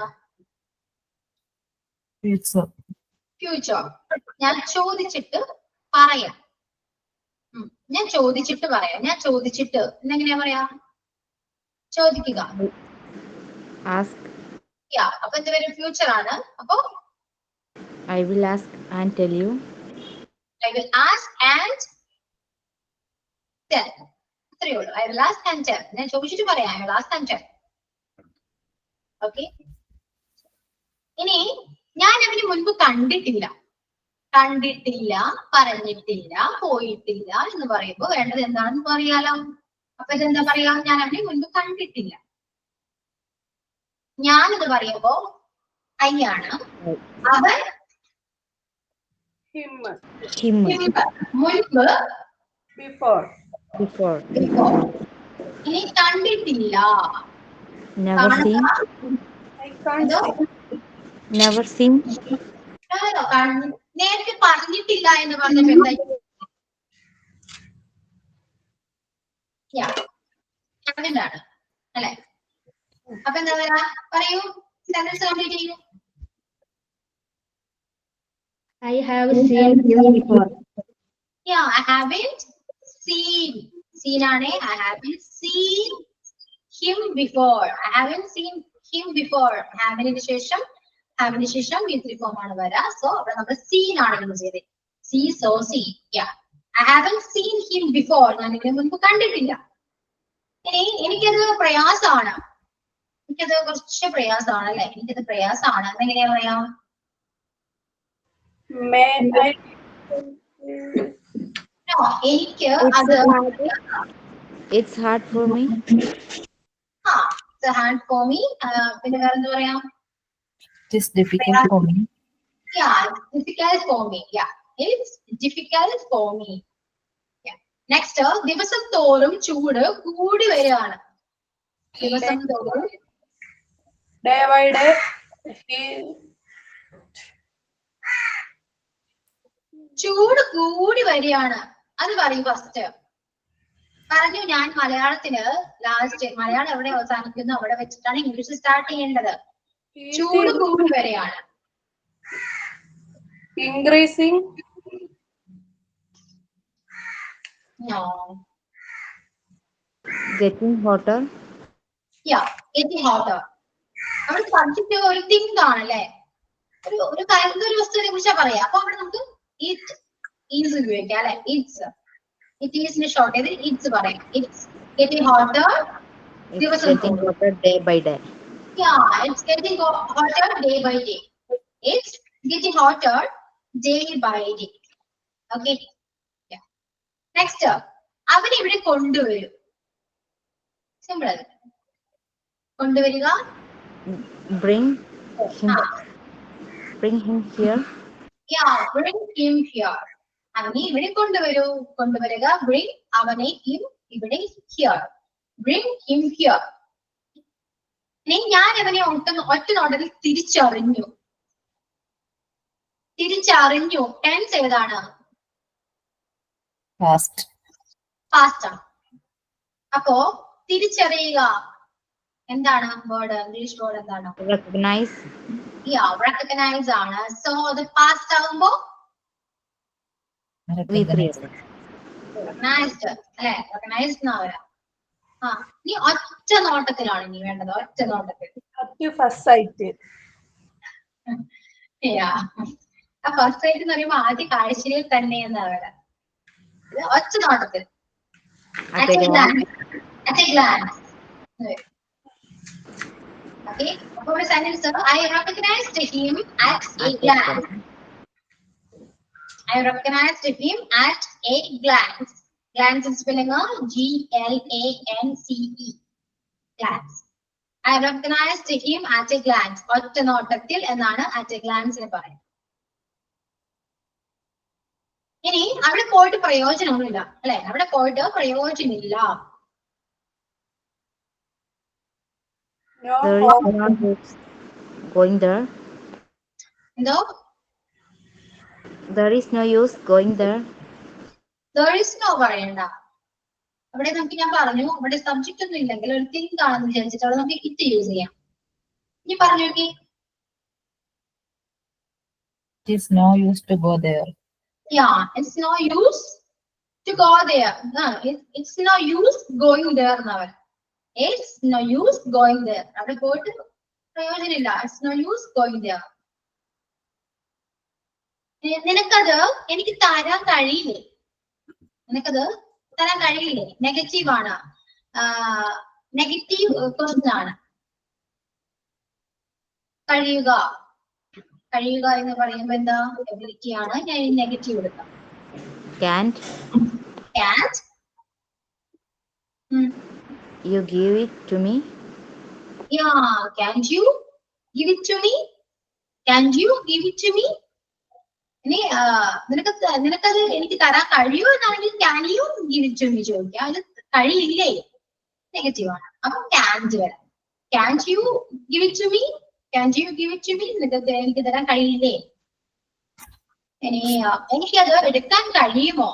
Future. ഫ്യൂച്ചർ. ഞാൻ ചോദിച്ചിട്ട് പറയാം. ഞാൻ ചോദിച്ചിട്ട് പറയാം. ഞാൻ ചോദിച്ചിട്ട് എന്നെങ്ങനെയാ പറയാ? ചോദിക്കുക. Ask. Yeah. അപ്പൊ എന്ത് വരും? ഫ്യൂച്ചർ ആണ്. അപ്പൊ I will ask and tell you. I will ask and tell. അത്രയേ ഉള്ളൂ. I will ask and tell. ഞാൻ ചോദിച്ചിട്ട് പറയാം. I will ask and tell. Okay. ഇനി ഞാൻ അവന് മുൻപ് കണ്ടിട്ടില്ല, പറഞ്ഞിട്ടില്ല, പോയിട്ടില്ല എന്ന് പറയുമ്പോ വേണ്ടത് എന്താണെന്ന് പറയാലോ. അപ്പൊ ഇതെന്താ പറയാ? ഞാൻ അവനെ മുൻപ് കണ്ടിട്ടില്ല. ഞാനെന്ന് പറയുമ്പോ അയ്യാണ്. അവൻ Him. മുൻപ് Before. Before. ഇനി കണ്ടിട്ടില്ല. Never seen. I can't see. Never seen. നേരത്തെ പറഞ്ഞിട്ടില്ല എന്ന് പറഞ്ഞപ്പോ എന്താ? ആണ് അല്ലെ? അപ്പൊ എന്താ പറയാ? പറയൂ, സെന്റൻസ് കംപ്ലീറ്റ് ചെയ്യൂ. I have seen him before. Yeah, I haven't seen. Seen ആണ്. I haven't seen him before. I haven't seen him before. Haven't ശേഷം V3 form ആണ് വരാ. സോ അവിടെ നമ്മൾ seen ആണ് യൂസ് ചെയ്തത്. See, so, see. Yeah. I haven't seen him before. ഞാൻ ഇതിനു മുൻപ് കണ്ടിട്ടില്ല. ഇനി എനിക്കത് പ്രയാസമാണ്. കുറച്ച് പ്രയാസമാണ് അല്ലെ? എനിക്കത് പ്രയാസമാണ്. എന്നെങ്ങനെയാ പറയാം? May I? No, എനിക്ക് അത് It's hard for me. It's hard for me. പിന്നെ വേറെ എന്താ പറയാം? It is difficult for me. Yeah, difficult for me. Yeah, it's difficult for me. Yeah. Next, ദിവസം തോറും ചൂട് കൂടി വരികയാണ്. ദിവസം തോറും Day by day. ചൂട് കൂടി വരികയാണ്. അത് പറയും ഫസ്റ്റ്. പറഞ്ഞു ഞാൻ മലയാളത്തില് ലാസ്റ്റ് മലയാളം എവിടെ അവസാനിക്കുന്നു അവിടെ വെച്ചിട്ടാണ് ഇംഗ്ലീഷ് സ്റ്റാർട്ട് ചെയ്യേണ്ടത്. ചൂട് കൂടി വരികയാണ്. Increasing. No. Getting hotter. Yeah, getting hotter. അവിടെ സബ്ജക്റ്റ് ഒരു തിങ് ആണല്ലേ? ഒരു കാര്യം ഒരു വസ്തുവിനെ കുറിച്ചാ പറയാ. അപ്പൊ അവിടെ നമുക്ക് ഇറ്റ് ഈസ് ഉപയോഗിക്കാം അല്ലെ? ഇറ്റ് ഈസിന് ഷോർട്ട് ചെയ്ത് ഇറ്റ്സ് പറയാം. It's getting hotter. It's getting hotter day by day. Yeah, it's getting hotter day by day. It's getting hotter day by day. Okay. Yeah. Next, അവനെ ഇവിടെ കൊണ്ടുവരും. സിമ്പിൾ. കൊണ്ടുവരിക. Bring him. Bring him here. Yeah, bring him here. അവനെ ഇവിടെ കൊണ്ടുവരിക. Bring അവനെ him ഇവിടെ here. Bring him here. ഇനി ഞാൻ അവനെ ഒറ്റ നോട്ടത്തിൽ തിരിച്ചറിഞ്ഞു. ടെൻസ് ഏതാണ്? Past. പാസ്റ്റ് ആണ്. അപ്പോ തിരിച്ചറിയുക എന്താണ് വേർഡ്? ഇംഗ്ലീഷ് വേർഡ് എന്താണ്? Recognize. Yeah, recognize ആണ്. So the past ആകുമ്പോ Recognize. recognized അല്ലെ? recognized എന്നാ വരാ. ഇനി ഒറ്റ നോട്ടത്തിലാണ് ഇനി വേണ്ടത്. ഒറ്റ നോട്ടത്തിൽ. First sight. ഫസ്റ്റ് സൈറ്റ് എന്ന് പറയുമ്പോ ആദ്യ കാഴ്ചയിൽ തന്നെ എന്നാ വരാ. ഒറ്റ നോട്ടത്തിൽ. At a glance. Okay. For a sentence, I recognized him at a glance. I recognized him at a glance. Glance is spelling Glance. Glance. I recognized him at a glance. ഒറ്റ നോട്ടത്തിൽ എന്നാണ് at a glance എന്ന് പറയുന്നത്. ഇനി അവിടെ പോയിട്ട് പ്രയോജനമൊന്നുമില്ല അല്ലെ? അവിടെ പോയിട്ട് പ്രയോജനമില്ല. There is no use going there. എന്തോ? There is no use going there. There is no പറയണ്ട. അവിടെ നമുക്ക് ഞാൻ പറഞ്ഞു അവിടെ സബ്ജക്റ്റ് ഒന്നും ഇല്ലെങ്കിൽ ഒരു തിങ് ആണെന്ന് വിചാരിച്ചിട്ട് അവിടെ നമുക്ക് ഇറ്റ് യൂസ് ചെയ്യാം. ഇനി പറഞ്ഞു നോക്കി. It is no use to go there. Yeah, it's no use to go there. It's no use going there എന്നാണ്. It's no use going there. അവിടെ പോയിട്ട് പ്രയോജനമില്ല. It's no use going there. നിനക്കത് എനിക്ക് തരാൻ കഴിയില്ലേ? നിനക്കത് തരാൻ കഴിയില്ലേ? നെഗറ്റീവ് ആണ്. നെഗറ്റീവ് ക്വസ്റ്റ്യൻ ആണ്. കഴിയുക എന്ന് പറയുമ്പോ എന്താ? എബിലിറ്റി ആണ്. ഞാൻ നെഗറ്റീവ് എടുക്കാം. Can't. Can't. You give it to me. Yeah, can't you give it to me? Can't you give it to me? ഇനി നിനക്കത് എനിക്ക് തരാൻ കഴിയുമോ എന്നാണെങ്കിൽ can you give it to me ചോദിക്കാം. അത് കഴിയില്ലേ? നെഗറ്റീവ് ആണ്. അപ്പൊ can't വരാം. Can't you give it to me? Can't you give it to me? നിനക്ക് എനിക്ക് തരാൻ കഴിയില്ലേ? ഇനി എനിക്കത് എടുക്കാൻ കഴിയുമോ?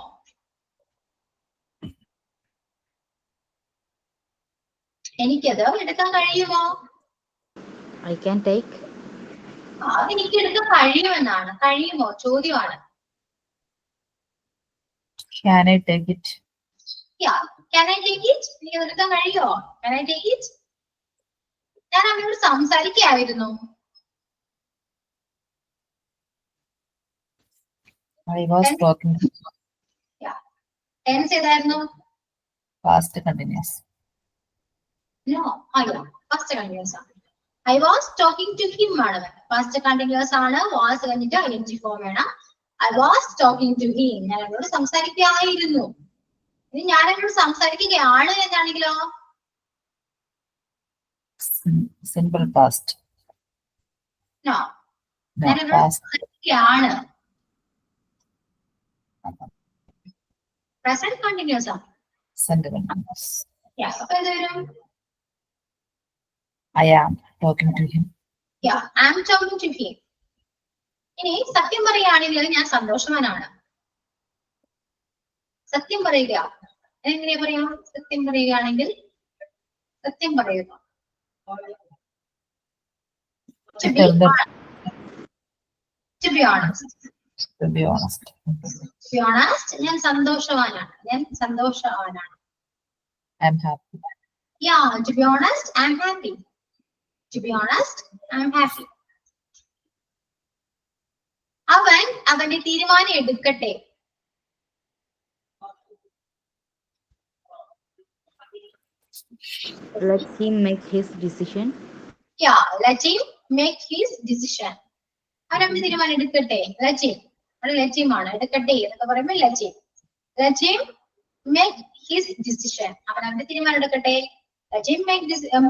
എനിക്കത് എടുക്കാൻ കഴിയുമോ? I can take. എനിക്ക് എടുക്കാൻ കഴിയുമെന്നാണ്. കഴിയുമോ ചോദ്യമാണ്. Can I take it? Yeah, can I take it? എനിക്ക് എടുക്കാൻ കഴിയുമോ? Can I take it? ഞാൻ അവനോട് സംസാരിക്കുകയായിരുന്നു. I was talking. ടെൻസ് ഏതായിരുന്നു? Past continuous. No, first continuous ആണ്. I was talking to him ആണ്. ഫസ്റ്റ് കണ്ടിന്യൂസ് ആണ്. was കഴിഞ്ഞിട്ട് ing ഫോം വേണം. I was talking to him. ഞാൻ അവനോട് സംസാരിക്കുകയായിരുന്നു. ഇനി ഞാൻ അവനോട് സംസാരിക്കുകയാണ് എന്നാണെങ്കിലോ? Simple past. No. No, ഞാൻ അവനോട് past. സംസാരിക്കുകയാണ്. Present continuous ആണ്. Present continuous. അപ്പൊ എന്ത് വരും? I am talking to him. Yeah, I am talking to him. ഇനി സത്യം പറയുകയാണെങ്കിൽ ഞാൻ സന്തോഷവാനാണ്. സത്യം പറയുക എങ്ങനെയാ പറയാം? സത്യം പറയുകയാണെങ്കിൽ സത്യം പറയുക. To be honest. To be honest. To be honest, ഞാൻ സന്തോഷവാനാണ്. I'm happy. Yeah, to be honest, I'm happy. To be honest, I'm happy. അവൻ അവന്റെ തീരുമാനം എടുക്കട്ടെ. Let him make his decision. Yeah, let him make his decision. അവൻ അവന്റെ തീരുമാനം എടുക്കട്ടെ. Let him. അവിടെ let him ആണ്. എടുക്കട്ടെ എന്നൊക്കെ പറയുമ്പോൾ let him. Let him make his decision. അവൻ അവന്റെ തീരുമാനം എടുക്കട്ടെ. Let him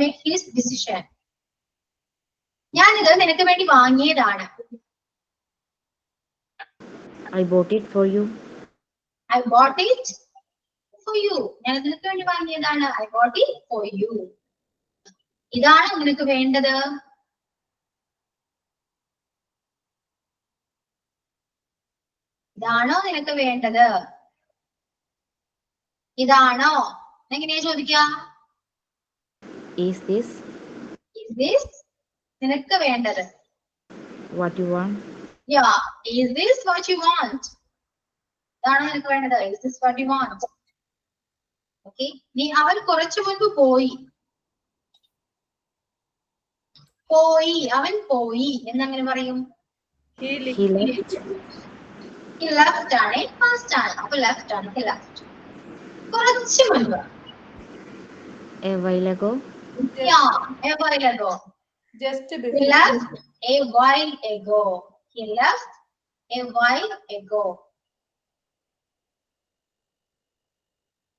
make his decision. ഞാനിത് നിനക്ക് വേണ്ടി വാങ്ങിയതാണ്. I bought it for you. I bought it for you. ഞാൻ നിനക്ക് വേണ്ടി വാങ്ങിയതാണ്. I bought it for you. ഇതാണ് നിനക്ക് വേണ്ടത്. ഇതാണോ നിനക്ക് വേണ്ടത്? ഇതാണോ? എങ്ങനെയാ ചോദിക്കാം? Is this Is this നിനക്ക് വേണ്ടത്? what you want? Yeah. Is this what you want? ഇതാണോ നിനക്ക് വേണ്ടത്? Is this what you want? Okay. നീ അവൻ കുറച്ചു മുൻപ് പോയി. അവൻ പോയി എന്നങ്ങനെ പറയും. He left He left ആണ് past ആണ്. അപ്പൊ left ആണ്. He left. കുറച്ചു മുൻപ്. a while ago. Yeah. A while ago. Just He before. left a while ago. He left a while ago.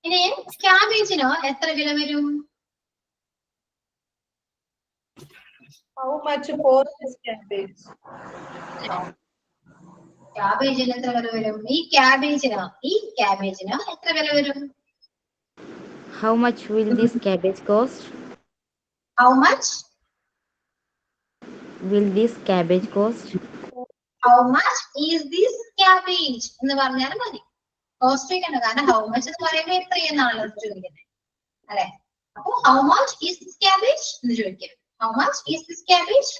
ഇനി ക്യാബേജിന് എത്ര വില വരും? How much for this cabbage? ക്യാബേജിന് എത്ര വില വരും? ഈ ക്യാബേജിന് എത്ര വില വരും? How much will this cabbage cost? How much? Will this cabbage cost? How much is this cabbage? എന്ന് പറഞ്ഞാൽ മതി. കോസ്റ്റ് ചെയ്യണം. കാരണം ഹൗ മച്ച് എന്ന് പറയുമ്പോൾ എത്രയെന്നാണല്ലോ ചോദിക്കുന്നത്, അല്ലെ? അപ്പൊ how much is this cabbage എന്ന് ചോദിക്കാം. How much is this cabbage?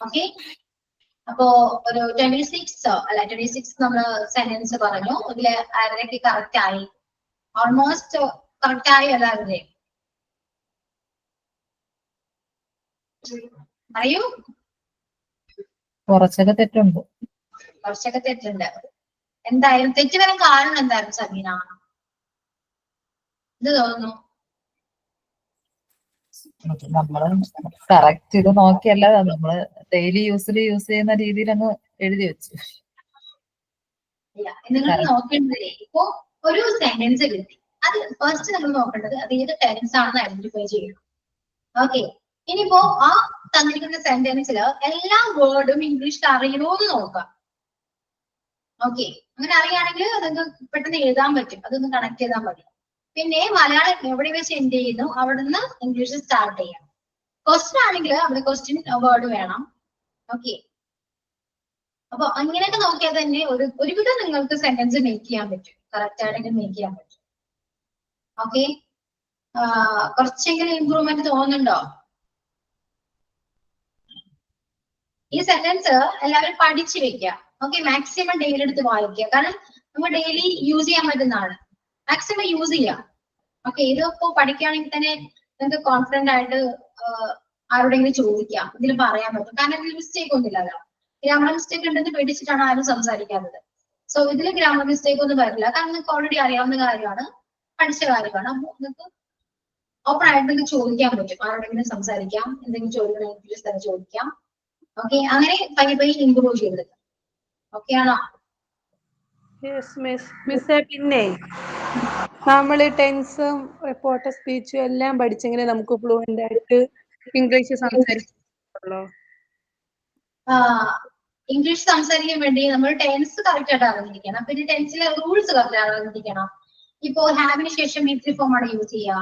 Okay. അപ്പോ ഒരു 26 നമ്മള് സെന്റൻസ് പറഞ്ഞു. ഇതില് ആരൊക്കെ കറക്റ്റ് ആയി? ഓൾമോസ്റ്റ് കറക്റ്റ് ആയി എല്ലാവരുടെയും. അറിയൂ? കുറച്ചൊക്കെ തെറ്റുണ്ട്. കുറച്ചൊക്കെ തെറ്റുണ്ട്. എന്തായാലും തെറ്റ് വരാൻ കാരണം എന്തായിരുന്നു സബീന? ഇത് തോന്നുന്നു നമ്മള് കറക്റ്റ് ഇത് നോക്കിയല്ല, നമ്മള് ഡെയിലി യൂസ് ചെയ്യുന്ന രീതിയിൽ അങ്ങ് എഴുതി വെച്ചു. നിങ്ങൾ നോക്കേണ്ടതേ, ഇപ്പോ ഒരു സെന്റൻസ് കിട്ടി, അത് ഫസ്റ്റ് നമ്മൾ നോക്കേണ്ടത് അത് ഏത് ടെൻസ് ആണെന്ന് ഐഡന്റിഫൈ ചെയ്യണം. ഓക്കെ. ഇനിയിപ്പോ ആ തന്നിരിക്കുന്ന സെന്റൻസില് എല്ലാ വേർഡും ഇംഗ്ലീഷിൽ അറിയണോന്ന് നോക്കാം. ഓക്കെ. അങ്ങനെ അറിയുകയാണെങ്കിൽ നിങ്ങൾക്ക് പെട്ടെന്ന് എഴുതാൻ പറ്റും. അതൊന്ന് കണക്ട് ചെയ്താൽ മതി. പിന്നെ മലയാളം എവിടെ വെച്ച് എൻഡ് ചെയ്യുന്നു അവിടുന്ന് ഇംഗ്ലീഷ് സ്റ്റാർട്ട് ചെയ്യാം. ക്വസ്റ്റ്യൻ ആണെങ്കിൽ അവിടെ ക്വസ്റ്റ്യൻ വേർഡ് വേണം. ഓക്കെ. അപ്പൊ അങ്ങനെയൊക്കെ നോക്കിയാൽ തന്നെ ഒരുവിധം നിങ്ങൾക്ക് സെന്റൻസ് മേക്ക് ചെയ്യാൻ പറ്റും. കറക്റ്റ് ആയിട്ട് മേക്ക് ചെയ്യാൻ പറ്റും. ഓക്കെ. കുറച്ചെങ്കിലും ഇമ്പ്രൂവ്മെന്റ് തോന്നുന്നുണ്ടോ? ഈ സെന്റൻസ് എല്ലാവരും പഠിച്ചു വെക്കുക. ഓക്കെ. മാക്സിമം ഡെയിലി എടുത്ത് വായിക്കുക. കാരണം നമുക്ക് ഡെയിലി യൂസ് ചെയ്യാൻ പറ്റുന്നതാണ്. മാക്സിമം യൂസ് ചെയ്യാം. ഓക്കെ. ഇതിപ്പോ പഠിക്കുകയാണെങ്കിൽ തന്നെ നിങ്ങൾക്ക് കോൺഫിഡന്റ് ആയിട്ട് ആരോടെങ്കിലും ചോദിക്കാം, ഇതിൽ പറയാൻ പറ്റും. കാരണം ഇതിൽ മിസ്റ്റേക്ക് ഒന്നുമില്ലല്ലോ. ഗ്രാമർ മിസ്റ്റേക്ക് ഉണ്ടെന്ന് പേടിച്ചിട്ടാണ് ആരും സംസാരിക്കാത്തത്. സോ ഇതിൽ ഗ്രാമർ മിസ്റ്റേക്ക് ഒന്നും വരില്ല. കാരണം നിങ്ങൾക്ക് ഓൾറെഡി അറിയാവുന്ന കാര്യമാണ്, പഠിച്ച കാര്യമാണ്. അപ്പൊ നിങ്ങൾക്ക് ഓപ്പൺ ആയിട്ട് നിങ്ങൾക്ക് ചോദിക്കാൻ പറ്റും. ആരോടെങ്കിലും സംസാരിക്കാം, എന്തെങ്കിലും ചോദിക്കണമെങ്കിൽ തന്നെ ചോദിക്കാം. ഓക്കെ. അങ്ങനെ പയ്യെ ഇംപ്രൂവ് ചെയ്തെടുക്കാം. ഓക്കെ ആണോ? മിസ്സേ, പിന്നെ നമ്മള് ടെൻസും റിപ്പോർട്ട് സ്പീച്ചും എല്ലാം പഠിച്ചെങ്ങനെ നമുക്ക് ഫ്ലുവന്റ് ആയിട്ട് ഇംഗ്ലീഷ് സംസാരിക്കുള്ളൂ. ഇംഗ്ലീഷ് സംസാരിക്കാൻ വേണ്ടി നമ്മൾ ടെൻസ് കറക്റ്റ് ആയിട്ട് അറിഞ്ഞിരിക്കണം. പിന്നെ ടെൻസിലെ റൂൾസ് കറക്റ്റ് അറിഞ്ഞിരിക്കണം. ഇപ്പോ ഹാവിന് ശേഷം ഇൻട്രി ഫോം ആണ് യൂസ് ചെയ്യുക.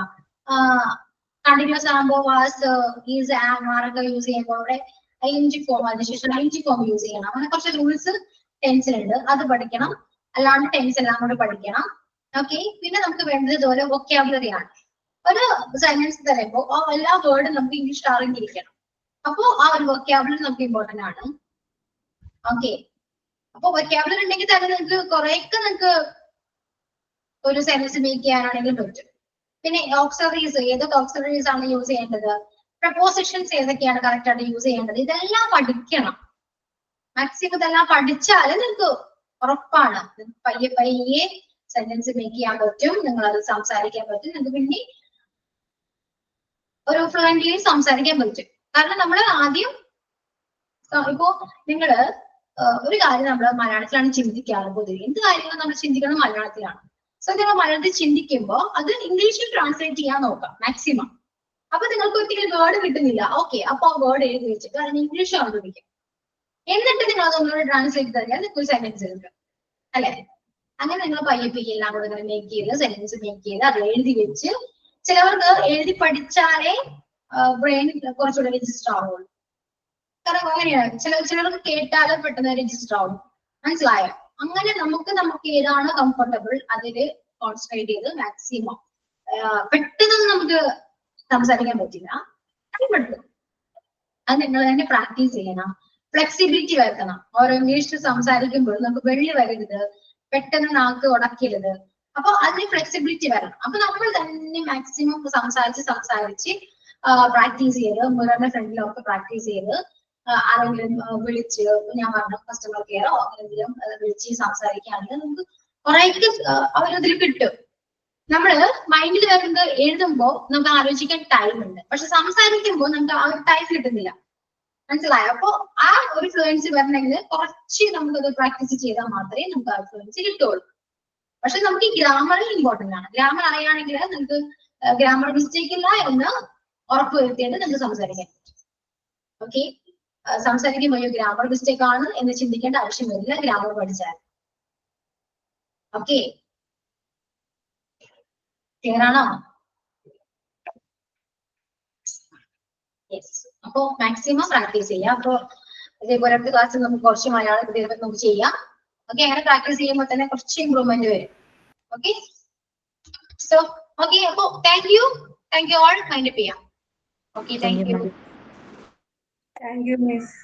കണ്ടിന്യൂസ് ആകുമ്പോൾ വാസ്, ഈസ്, ആർക്ക് യൂസ് ചെയ്യുമ്പോൾ അവിടെ ing ഫോം, അതിനുശേഷം ing ഫോം യൂസ് ചെയ്യണം. അങ്ങനെ കുറച്ച് റൂൾസ് ടെൻസിലുണ്ട്. അത് പഠിക്കണം. അല്ലാണ്ട് ടെൻസ് എല്ലാം കൂടെ പഠിക്കണം. ഓക്കെ. പിന്നെ നമുക്ക് വേണ്ടത് ഇതുപോലെ വൊക്കാബുലറി ആണ്. ഒരു സെന്റൻസ് തരുമ്പോൾ ആ എല്ലാ വേർഡും നമുക്ക് ഇംഗ്ലീഷ് അറിഞ്ഞിരിക്കണം. അപ്പോ ആ ഒരു വൊക്കാബുലറി നമുക്ക് ഇമ്പോർട്ടന്റ് ആണ്. ഓക്കെ. അപ്പൊ വൊക്കാബുലറി ഉണ്ടെങ്കിൽ തന്നെ നിങ്ങൾക്ക് കുറെയൊക്കെ നിങ്ങൾക്ക് ഒരു സെന്റൻസ് മേക്ക് ചെയ്യാനാണെങ്കിലും പറ്റും. പിന്നെ ഓക്സിലറീസ്, ഏതൊക്കെ ഓക്സിലറീസ് ആണ് യൂസ് ചെയ്യേണ്ടത്, പ്രപ്പോസിഷൻസ് ഏതൊക്കെയാണ് കറക്റ്റ് ആയിട്ട് യൂസ് ചെയ്യേണ്ടത്, ഇതെല്ലാം പഠിക്കണം. മാക്സിമം ഇതെല്ലാം പഠിച്ചാൽ നിങ്ങൾക്ക് ഉറപ്പാണ് പയ്യെ സെന്റൻസ് മേക്ക് ചെയ്യാൻ പറ്റും. നിങ്ങൾ അത് സംസാരിക്കാൻ പറ്റും. നിങ്ങൾക്ക് പിന്നെ ഒരു ഫ്ലുവന്റ്ലി സംസാരിക്കാൻ പറ്റും. കാരണം നമ്മൾ ആദ്യം ഇപ്പോ നിങ്ങള് ഒരു കാര്യം നമ്മൾ മലയാളത്തിലാണ് ചിന്തിക്കാറ്. പൊതുവെ എന്ത് കാര്യങ്ങളും നമ്മൾ ചിന്തിക്കുന്നത് മലയാളത്തിലാണ്. സോ നിങ്ങൾ മലയാളത്തിൽ ചിന്തിക്കുമ്പോൾ അത് ഇംഗ്ലീഷിൽ ട്രാൻസ്ലേറ്റ് ചെയ്യാൻ നോക്കാം മാക്സിമം. അപ്പൊ നിങ്ങൾക്ക് ഒരിക്കലും വേർഡ് കിട്ടുന്നില്ല. ഓക്കെ. അപ്പൊ ആ വേർഡ് എഴുതി വെച്ചിട്ട് അതിന് ഇംഗ്ലീഷ് കണ്ടുപിടിക്കും. എന്നിട്ട് നിങ്ങൾ അതൊന്നുകൂടെ ട്രാൻസ്ലേറ്റ് തരികയാൽ നിങ്ങൾക്ക് ഒരു സെന്റൻസ് കിട്ടും അല്ലെ. അങ്ങനെ നിങ്ങൾ പയ്യപ്പിക്ക് എല്ലാം കൂടെ മേക്ക് ചെയ്ത് സെന്റൻസ് മേക്ക് ചെയ്ത് അത് എഴുതി വെച്ച് ചിലവർക്ക് എഴുതി പഠിച്ചാലേ ബ്രെയിൻ കുറച്ചുകൂടെ രജിസ്റ്റർ ആവുള്ളൂ. കാരണം അങ്ങനെയാണ് ചിലർക്ക് കേട്ടാലും പെട്ടെന്ന് രജിസ്റ്റർ ആവും. മനസ്സിലായോ? അങ്ങനെ നമുക്ക് ഏതാണ് കംഫർട്ടബിൾ അതില് കോൺസെൻട്രേറ്റ് ചെയ്ത് മാക്സിമം പെട്ടെന്ന് നമുക്ക് സംസാരിക്കാൻ പറ്റില്ല, പറ്റും. അത് നിങ്ങൾ തന്നെ പ്രാക്ടീസ് ചെയ്യണം. ഫ്ലെക്സിബിലിറ്റി വരുത്തണം. ഓരോ ഇംഗ്ലീഷിൽ സംസാരിക്കുമ്പോൾ നമുക്ക് വെള്ളി വരരുത്, പെട്ടെന്ന് നാക്ക് ഉടക്കരുത്. അപ്പൊ അതിന് ഫ്ലെക്സിബിലിറ്റി വരണം. അപ്പൊ നമ്മൾ തന്നെ മാക്സിമം സംസാരിച്ച് പ്രാക്ടീസ് ചെയ്ത് മിററിന്റെ ഫ്രണ്ടിലൊക്കെ പ്രാക്ടീസ് ചെയ്ത് ആരെങ്കിലും വിളിച്ച് ഞാൻ പറഞ്ഞ കസ്റ്റമർ കെയറോ ആരെങ്കിലും വിളിച്ച് സംസാരിക്കുകയാണെങ്കിൽ നമുക്ക് കുറേയൊക്കെ അവരതിൽ കിട്ടും. നമ്മള് മൈൻഡിൽ വരുന്നത് എഴുതുമ്പോൾ നമുക്ക് ആലോചിക്കാൻ ടൈം ഉണ്ട്, പക്ഷെ സംസാരിക്കുമ്പോൾ നമുക്ക് ആ ഒരു ടൈം കിട്ടുന്നില്ല. മനസ്സിലായോ? അപ്പൊ ആ ഒരു ഫ്ലുവൻസി വരണമെങ്കിൽ കുറച്ച് നമുക്കത് പ്രാക്ടീസ് ചെയ്താൽ മാത്രമേ നമുക്ക് ആ ഫ്ലുവൻസി കിട്ടുള്ളൂ. പക്ഷെ നമുക്ക് ഈ ഗ്രാമറിൽ ഇമ്പോർട്ടന്റ് ആണ്. ഗ്രാമർ അറിയുകയാണെങ്കിൽ നിങ്ങൾക്ക് ഗ്രാമർ മിസ്റ്റേക്ക് ഇല്ല എന്ന് ഉറപ്പ് വരുത്തിയിട്ട് നിങ്ങൾക്ക് സംസാരിക്കാൻ പറ്റും. ഓക്കെ, സംസാരിക്കുമ്പോൾ ഗ്രാമർ മിസ്റ്റേക്ക് ആണ് എന്ന് ചിന്തിക്കേണ്ട ആവശ്യം വരില്ല ഗ്രാമർ പഠിച്ചാൽ. ഓക്കെ, ക്ലിയർ ആണോ? യെസ്. അപ്പൊ മാക്സിമം പ്രാക്ടീസ് ചെയ്യാം. അപ്പൊ ഇതേപോലെ ക്ലാസ്സിൽ നമുക്ക് കുറച്ച് മലയാളം നമുക്ക് ചെയ്യാം. ഓക്കെ, അങ്ങനെ പ്രാക്ടീസ് ചെയ്യുമ്പോൾ തന്നെ കുറച്ച് ഇമ്പ്രൂവ്മെന്റ് വരും. ഓക്കെ, സോ ഓക്കെ, അപ്പൊ thank you all. Wind up ചെയ്യാം. Okay, thank you. Thank you miss.